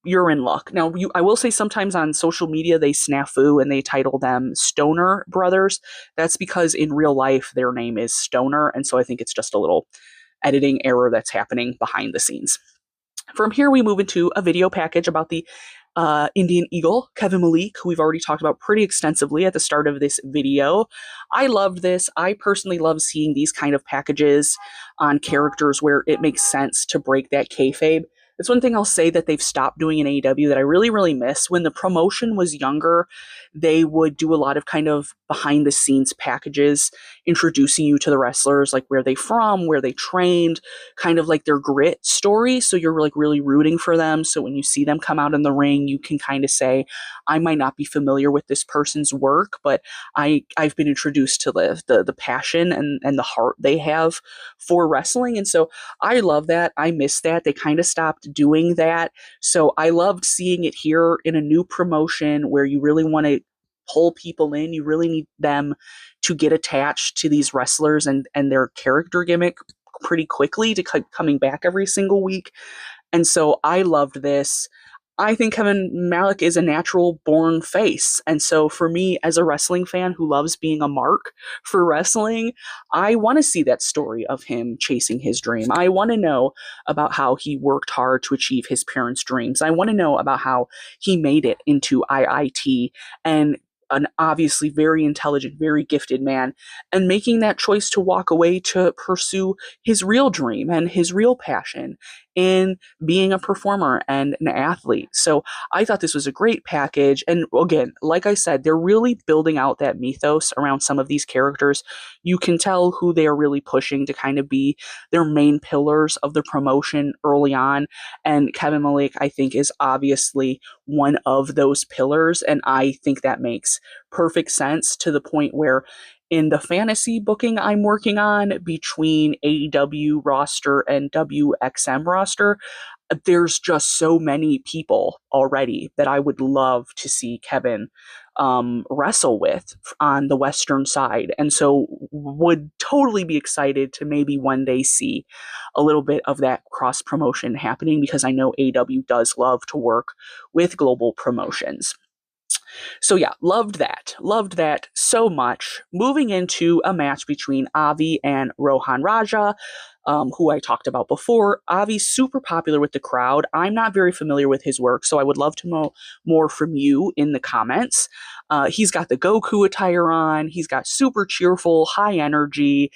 you're in luck. Now, I will say sometimes on social media they snafu and they title them Stoner Brothers. That's because in real life their name is Stoner, and so I think it's just a little editing error that's happening behind the scenes. From here, we move into a video package about the Indian Eagle, Kevin Malik, who we've already talked about pretty extensively at the start of this video. I loved this. I personally love seeing these kind of packages on characters where it makes sense to break that kayfabe. That's one thing I'll say that they've stopped doing in AEW that I really, really miss. When the promotion was younger, they would do a lot of kind of behind the scenes packages, introducing you to the wrestlers, like where they from, where they trained, kind of like their grit story. So you're like really rooting for them. So when you see them come out in the ring, you can kind of say, I might not be familiar with this person's work, but I've been introduced to the passion and the heart they have for wrestling. And so I love that. I miss that. They kind of stopped doing that. So I loved seeing it here in a new promotion where you really want to pull people in. You really need them to get attached to these wrestlers and their character gimmick pretty quickly to coming back every single week. And so I loved this. I think Kevin Malik is a natural born face. And so for me, as a wrestling fan who loves being a mark for wrestling, I want to see that story of him chasing his dream. I want to know about how he worked hard to achieve his parents' dreams. I want to know about how he made it into IIT and an obviously very intelligent, very gifted man, and making that choice to walk away to pursue his real dream and his real passion in being a performer and an athlete. So I thought this was a great package. And again, like I said, they're really building out that mythos around some of these characters. You can tell who they are really pushing to kind of be their main pillars of the promotion early on. And Kevin Malik, I think, is obviously one of those pillars. And I think that makes perfect sense to the point where in the fantasy booking I'm working on between AEW roster and WXM roster, there's just so many people already that I would love to see Kevin wrestle with on the Western side. And so would totally be excited to maybe one day see a little bit of that cross promotion happening, because I know AEW does love to work with global promotions. So yeah, loved that so much. Moving into a match between Avi and Rohan Raja, who I talked about before. Avi's super popular with the crowd. I'm not very familiar with his work, so I would love to know more from you in the comments. He's got the Goku attire on. He's got super cheerful, high energy,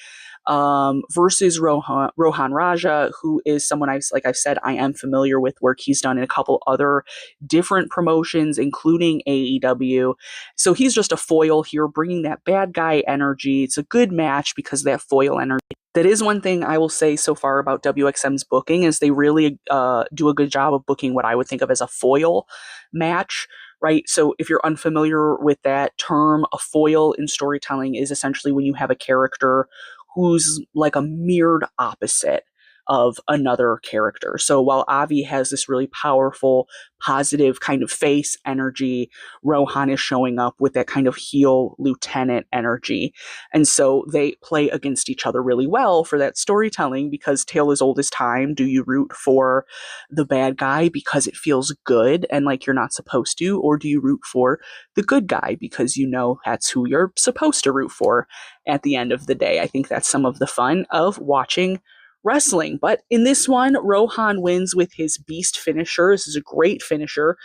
versus Rohan Raja, who is someone like I've said, I am familiar with work he's done in a couple other different promotions, including AEW. So he's just a foil here, bringing that bad guy energy. It's a good match because of that foil energy. That is one thing I will say so far about WXM's booking, is they really do a good job of booking what I would think of as a foil match, right? So if you're unfamiliar with that term, a foil in storytelling is essentially when you have a character who's like a mirrored opposite of another character. So while Avi has this really powerful, positive kind of face energy, Rohan is showing up with that kind of heel lieutenant energy. And so they play against each other really well for that storytelling, because tale as old as time. Do you root for the bad guy because it feels good and like you're not supposed to? Or do you root for the good guy because you know that's who you're supposed to root for at the end of the day? I think that's some of the fun of watching wrestling. But in this one, Rohan wins with his beast finisher. This is a great finisher.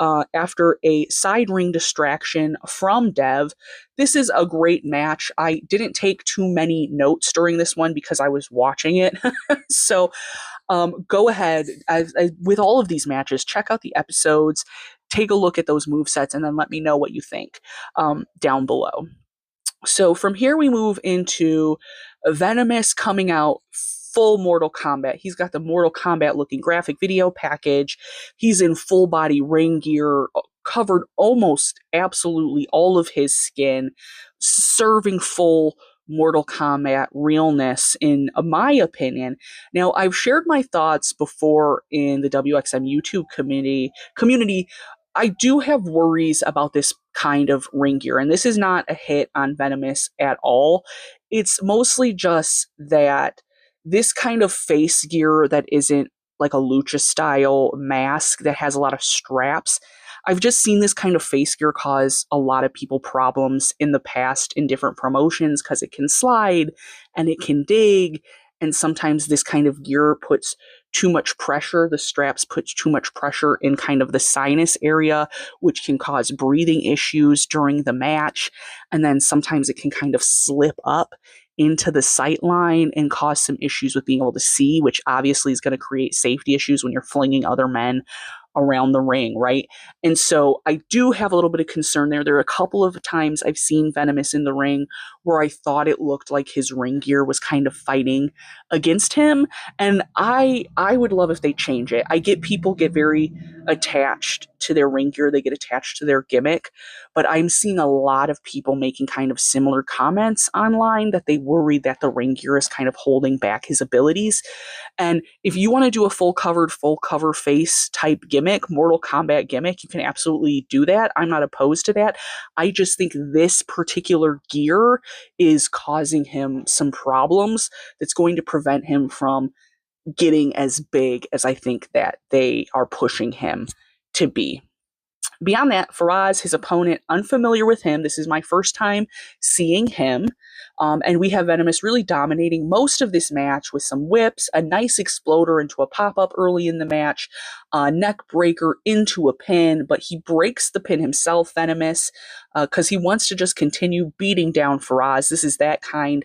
After a side ring distraction from Dev. This is a great match. I didn't take too many notes during this one because I was watching it. So go ahead, with all of these matches, check out the episodes, take a look at those movesets, and then let me know what you think down below. So from here, we move into Venomous coming out full Mortal Kombat. He's got the Mortal Kombat looking graphic video package. He's in full body ring gear, covered almost absolutely all of his skin, serving full Mortal Kombat realness, in my opinion. Now, I've shared my thoughts before in the WXM YouTube community. I do have worries about this kind of ring gear, and this is not a hit on Venomous at all. It's mostly just that this kind of face gear that isn't like a lucha style mask that has a lot of straps. I've just seen this kind of face gear cause a lot of people problems in the past in different promotions because it can slide and it can dig. And sometimes this kind of gear puts too much pressure. The straps put too much pressure in kind of the sinus area, which can cause breathing issues during the match. And then sometimes it can kind of slip up into the sight line and cause some issues with being able to see, which obviously is going to create safety issues when you're flinging other men around the ring, right? And so I do have a little bit of concern there. There are a couple of times I've seen Venomous in the ring where I thought it looked like his ring gear was kind of fighting against him. And I would love if they change it. I get people get very attached to their ring gear. They get attached to their gimmick. But I'm seeing a lot of people making kind of similar comments online that they worry that the ring gear is kind of holding back his abilities. And if you want to do a full cover face type gimmick, Mortal Kombat gimmick, you can absolutely do that. I'm not opposed to that. I just think this particular gear is causing him some problems that's going to prevent him from getting as big as I think that they are pushing him to be. Beyond that, Faraz, his opponent, unfamiliar with him. This is my first time seeing him. And we have Venomous really dominating most of this match with some whips, a nice exploder into a pop-up early in the match, a neck breaker into a pin, but he breaks the pin himself, Venomous, because he wants to just continue beating down Faraz. This is that kind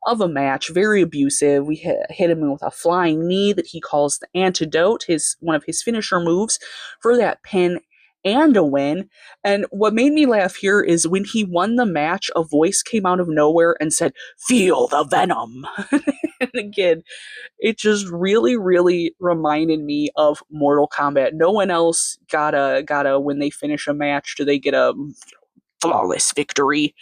of a match, very abusive. We hit him with a flying knee that he calls the antidote, one of his finisher moves for that pin and a win. And what made me laugh here is when he won the match, a voice came out of nowhere and said, "Feel the venom." And again, it just really, really reminded me of Mortal Kombat. No one else got a when they finish a match, do they get a flawless victory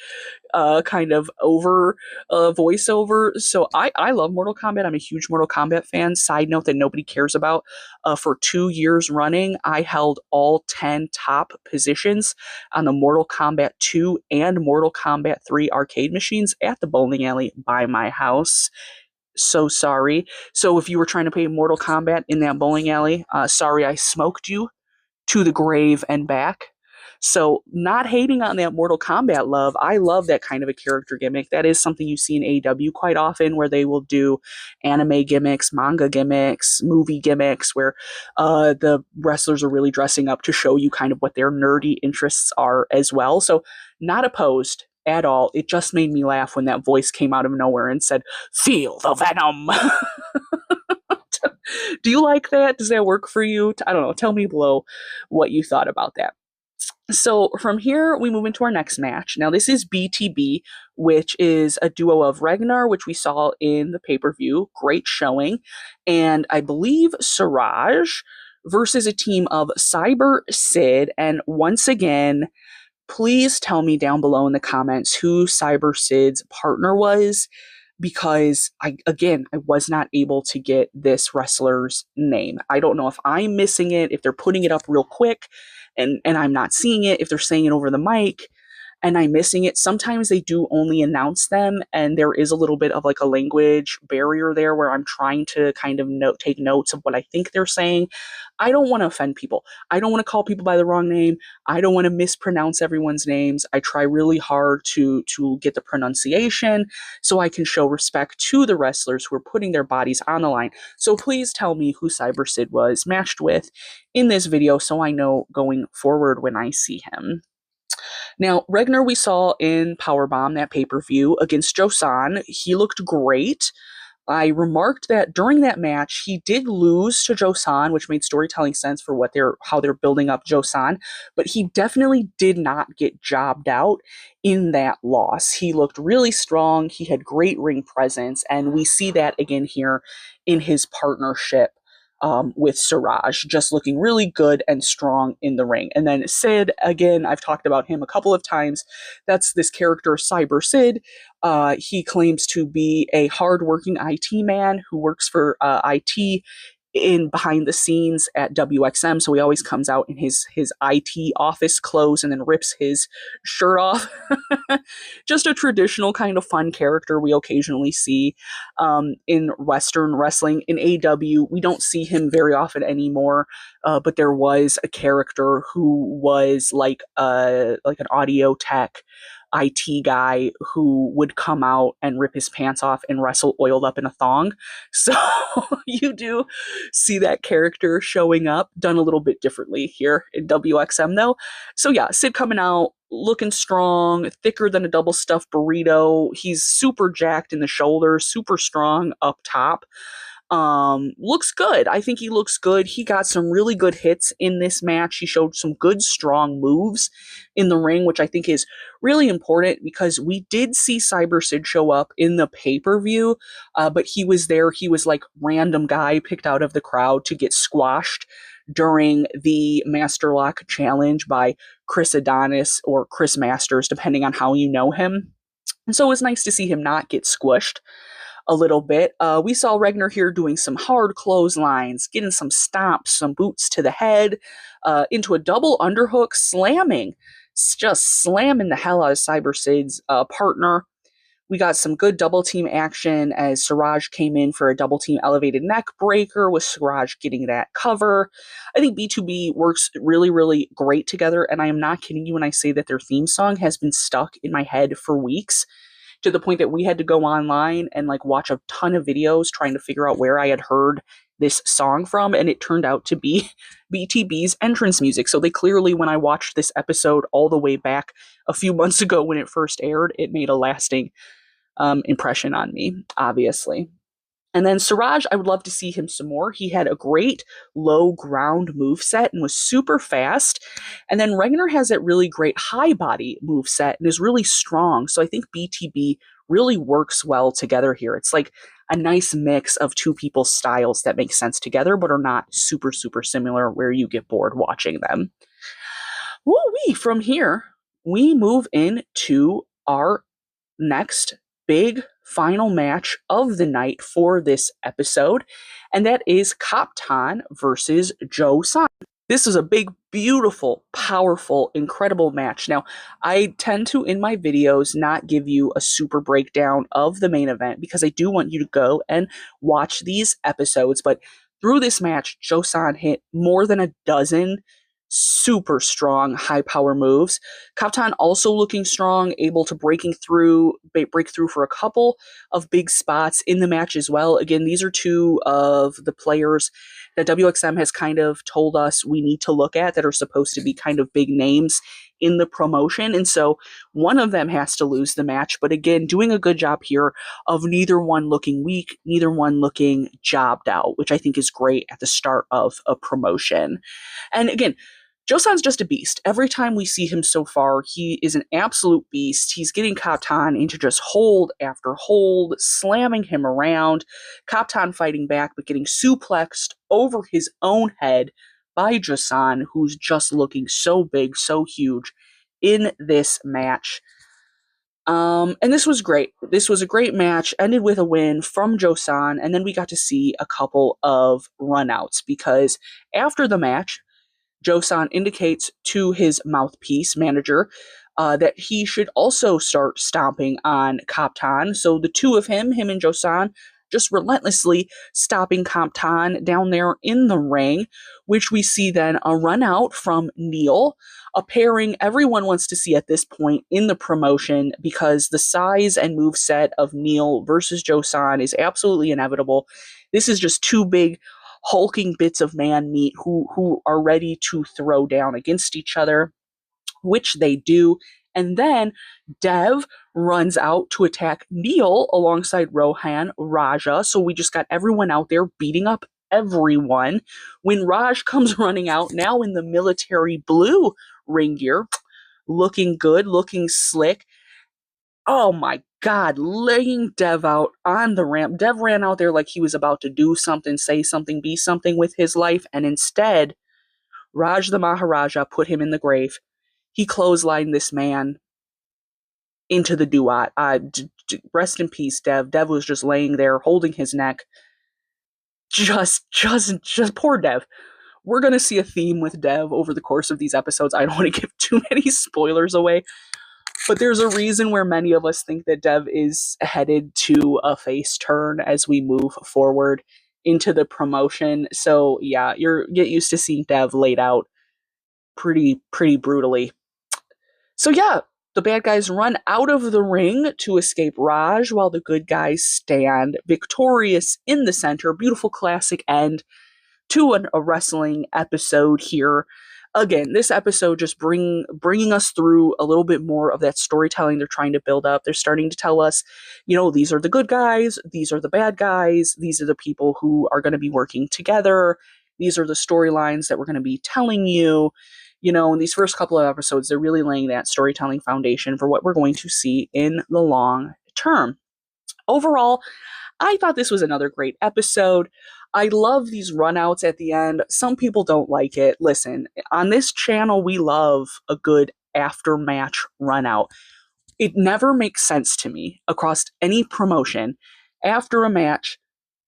kind of over voiceover. So I love Mortal Kombat. I'm a huge Mortal Kombat fan. Side note that nobody cares about. For 2 years running, I held all 10 top positions on the Mortal Kombat 2 and Mortal Kombat 3 arcade machines at the bowling alley by my house. So sorry. So if you were trying to play Mortal Kombat in that bowling alley, sorry I smoked you to the grave and back. So not hating on that Mortal Kombat love, I love that kind of a character gimmick. That is something you see in AEW quite often, where they will do anime gimmicks, manga gimmicks, movie gimmicks, where the wrestlers are really dressing up to show you kind of what their nerdy interests are as well. So not opposed at all. It just made me laugh when that voice came out of nowhere and said, "Feel the venom." Do you like that? Does that work for you? I don't know. Tell me below what you thought about that. So from here, we move into our next match. Now, this is BTB, which is a duo of Ragnar, which we saw in the pay-per-view. Great showing. And I believe Siraj versus a team of Cyber Sid. And once again, please tell me down below in the comments who Cyber Sid's partner was, because I was not able to get this wrestler's name. I don't know if I'm missing it, if they're putting it up real quick and I'm not seeing it, if they're saying it over the mic and I'm missing it. Sometimes they do only announce them, and there is a little bit of like a language barrier there where I'm trying to kind of take notes of what I think they're saying. I don't want to offend people. I don't want to call people by the wrong name. I don't want to mispronounce everyone's names. I try really hard to get the pronunciation so I can show respect to the wrestlers who are putting their bodies on the line. So please tell me who Cyber Sid was matched with in this video so I know going forward when I see him. Now, Regner we saw in Powerbomb, that pay-per-view, against Jossan. He looked great. I remarked that during that match, he did lose to Jossan, which made storytelling sense for how they're building up Jossan, but he definitely did not get jobbed out in that loss. He looked really strong. He had great ring presence, and we see that again here in his partnership with Siraj, just looking really good and strong in the ring. And then Sid, again, I've talked about him a couple of times. That's this character, Cyber Sid. He claims to be a hardworking IT man who works for IT in behind the scenes at WXM. So he always comes out in his IT office clothes and then rips his shirt off. Just a traditional kind of fun character we occasionally see in Western wrestling. In AEW, we don't see him very often anymore, but there was a character who was like an audio tech IT guy who would come out and rip his pants off and wrestle oiled up in a thong. So you do see that character showing up, done a little bit differently here in WXM though. So yeah, Sid coming out, looking strong, thicker than a double stuffed burrito. He's super jacked in the shoulders, super strong up top. Looks good. I think he looks good. He got some really good hits in this match. He showed some good, strong moves in the ring, which I think is really important because we did see Cyber Sid show up in the pay-per-view, but he was there. He was like random guy picked out of the crowd to get squashed during the Master Lock Challenge by Chris Adonis or Chris Masters, depending on how you know him. And so it was nice to see him not get squished a little bit. We saw Regner here doing some hard clotheslines, getting some stomps, some boots to the head, into a double underhook, just slamming the hell out of Cyber Sid's partner. We got some good double team action as Siraj came in for a double team elevated neck breaker with Siraj getting that cover. I think B2B works really, really great together, and I am not kidding you when I say that their theme song has been stuck in my head for weeks, to the point that we had to go online and like watch a ton of videos trying to figure out where I had heard this song from, and it turned out to be BTB's entrance music. So they clearly, when I watched this episode all the way back a few months ago when it first aired, it made a lasting impression on me, obviously. And then Siraj, I would love to see him some more. He had a great low ground moveset and was super fast. And then Regner has that really great high body moveset and is really strong. So I think BTB really works well together here. It's like a nice mix of two people's styles that make sense together, but are not super, super similar where you get bored watching them. Woo-wee! From here, we move into our next big final match of the night for this episode, and that is Kaptaan versus Jossan. This is a big, beautiful, powerful, incredible match. Now, I tend to, in my videos, not give you a super breakdown of the main event because I do want you to go and watch these episodes, but through this match, Jossan hit more than a dozen super strong high power moves. Kaptaan also looking strong, able to break through for a couple of big spots in the match as well. Again, these are two of the players that WXM has kind of told us we need to look at that are supposed to be kind of big names in the promotion. And so one of them has to lose the match. But again, doing a good job here of neither one looking weak, neither one looking jobbed out, which I think is great at the start of a promotion. And again, Jossan's just a beast. Every time we see him so far, he is an absolute beast. He's getting Kaptaan into just hold after hold, slamming him around. Kaptaan fighting back, but getting suplexed over his own head by Jossan, who's just looking so big, so huge in this match. And this was great. This was a great match, ended with a win from Jossan, and then we got to see a couple of runouts because after the match, Jossan indicates to his mouthpiece manager that he should also start stomping on Kaptaan. So the two of him and Jossan, just relentlessly stopping Kaptaan down there in the ring, which we see then a run out from Neel, a pairing everyone wants to see at this point in the promotion because the size and moveset of Neel versus Jossan is absolutely inevitable. This is just two big hulking bits of man meat who are ready to throw down against each other, which they do. And then Dev runs out to attack Neel alongside Rohan, Raja. So we just got everyone out there beating up everyone. When Raj comes running out, now in the military blue ring gear, looking good, looking slick. Oh my God, laying Dev out on the ramp. Dev ran out there like he was about to do something, say something, be something with his life, and instead, Raj the Maharaja put him in the grave. He clotheslined this man into the duat. Rest in peace, Dev. Dev was just laying there, holding his neck. Just poor Dev. We're going to see a theme with Dev over the course of these episodes. I don't want to give too many spoilers away, but there's a reason where many of us think that Dev is headed to a face turn as we move forward into the promotion. So yeah, get used to seeing Dev laid out pretty brutally. So yeah, the bad guys run out of the ring to escape Raj while the good guys stand victorious in the center. Beautiful classic end to a wrestling episode here. Again, this episode just bringing us through a little bit more of that storytelling they're trying to build up. They're starting to tell us, these are the good guys, these are the bad guys, these are the people who are going to be working together, these are the storylines that we're going to be telling you. In these first couple of episodes, they're really laying that storytelling foundation for what we're going to see in the long term. Overall, I thought this was another great episode. I love these runouts at the end. Some people don't like it. Listen, on this channel, we love a good after-match runout. It never makes sense to me across any promotion. After a match,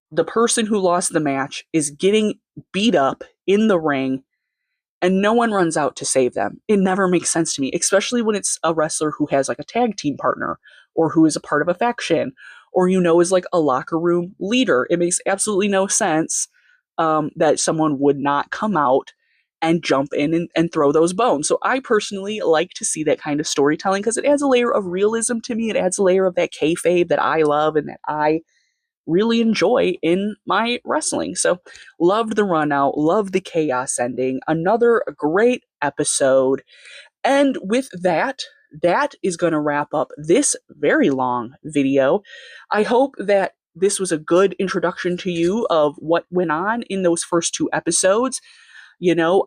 the person who lost the match is getting beat up in the ring, and no one runs out to save them. It never makes sense to me, especially when it's a wrestler who has like a tag team partner or who is a part of a faction or, is like a locker room leader. It makes absolutely no sense that someone would not come out and jump in and throw those bones. So I personally like to see that kind of storytelling because it adds a layer of realism to me. It adds a layer of that kayfabe that I love and that I really enjoy in my wrestling. So loved the run out, loved the chaos ending. Another great episode. And with that is going to wrap up this very long video. I hope that this was a good introduction to you of what went on in those first two episodes.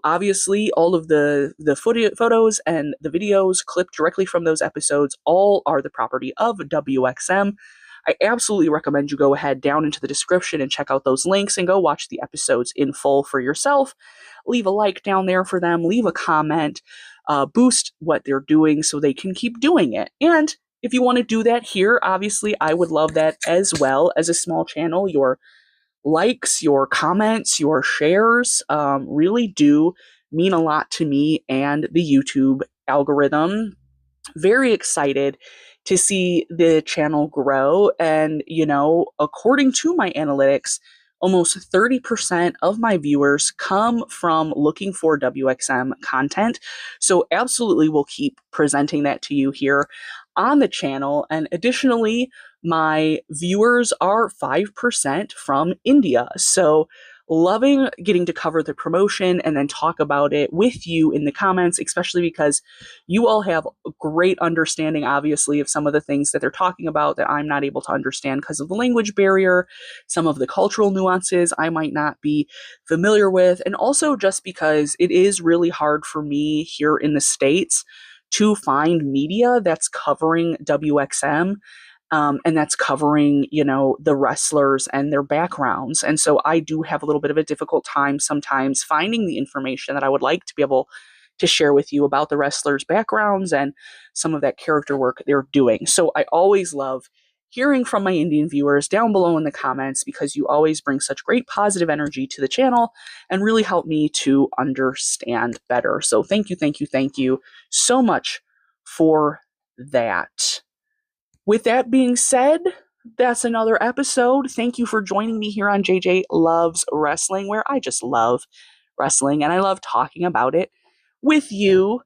Obviously all of the photos and the videos clipped directly from those episodes all are the property of WXM. I absolutely recommend you go ahead down into the description and check out those links and go watch the episodes in full for yourself. Leave a like down there for them, leave a comment, boost what they're doing so they can keep doing it. And if you want to do that here, obviously I would love that as well. As a small channel, your likes, your comments, your shares really do mean a lot to me and the YouTube algorithm. Very excited to see the channel grow. And, according to my analytics, almost 30% of my viewers come from looking for WXM content. So absolutely we'll keep presenting that to you here on the channel. And additionally, my viewers are 5% from India. So loving getting to cover the promotion and then talk about it with you in the comments, especially because you all have a great understanding, obviously, of some of the things that they're talking about that I'm not able to understand because of the language barrier, some of the cultural nuances I might not be familiar with, and also just because it is really hard for me here in the States to find media that's covering WXM. And that's covering, the wrestlers and their backgrounds. And so I do have a little bit of a difficult time sometimes finding the information that I would like to be able to share with you about the wrestlers' backgrounds and some of that character work they're doing. So I always love hearing from my Indian viewers down below in the comments because you always bring such great positive energy to the channel and really help me to understand better. So thank you so much for that. With that being said, that's another episode. Thank you for joining me here on JJ Loves Wrestling, where I just love wrestling and I love talking about it with you.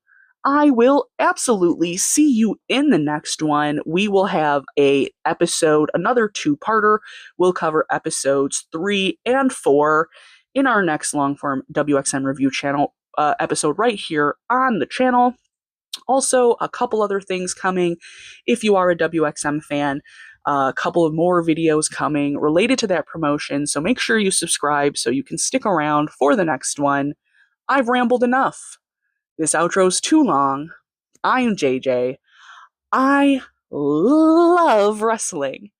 I will absolutely see you in the next one. We will have a episode, another two-parter. We'll cover episodes 3 and 4 in our next long-form WXM review channel episode right here on the channel. Also, a couple other things coming if you are a WXM fan. A couple of more videos coming related to that promotion, so make sure you subscribe so you can stick around for the next one. I've rambled enough. This outro's too long. I am JJ. I love wrestling.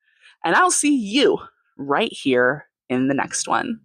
And I'll see you right here in the next one.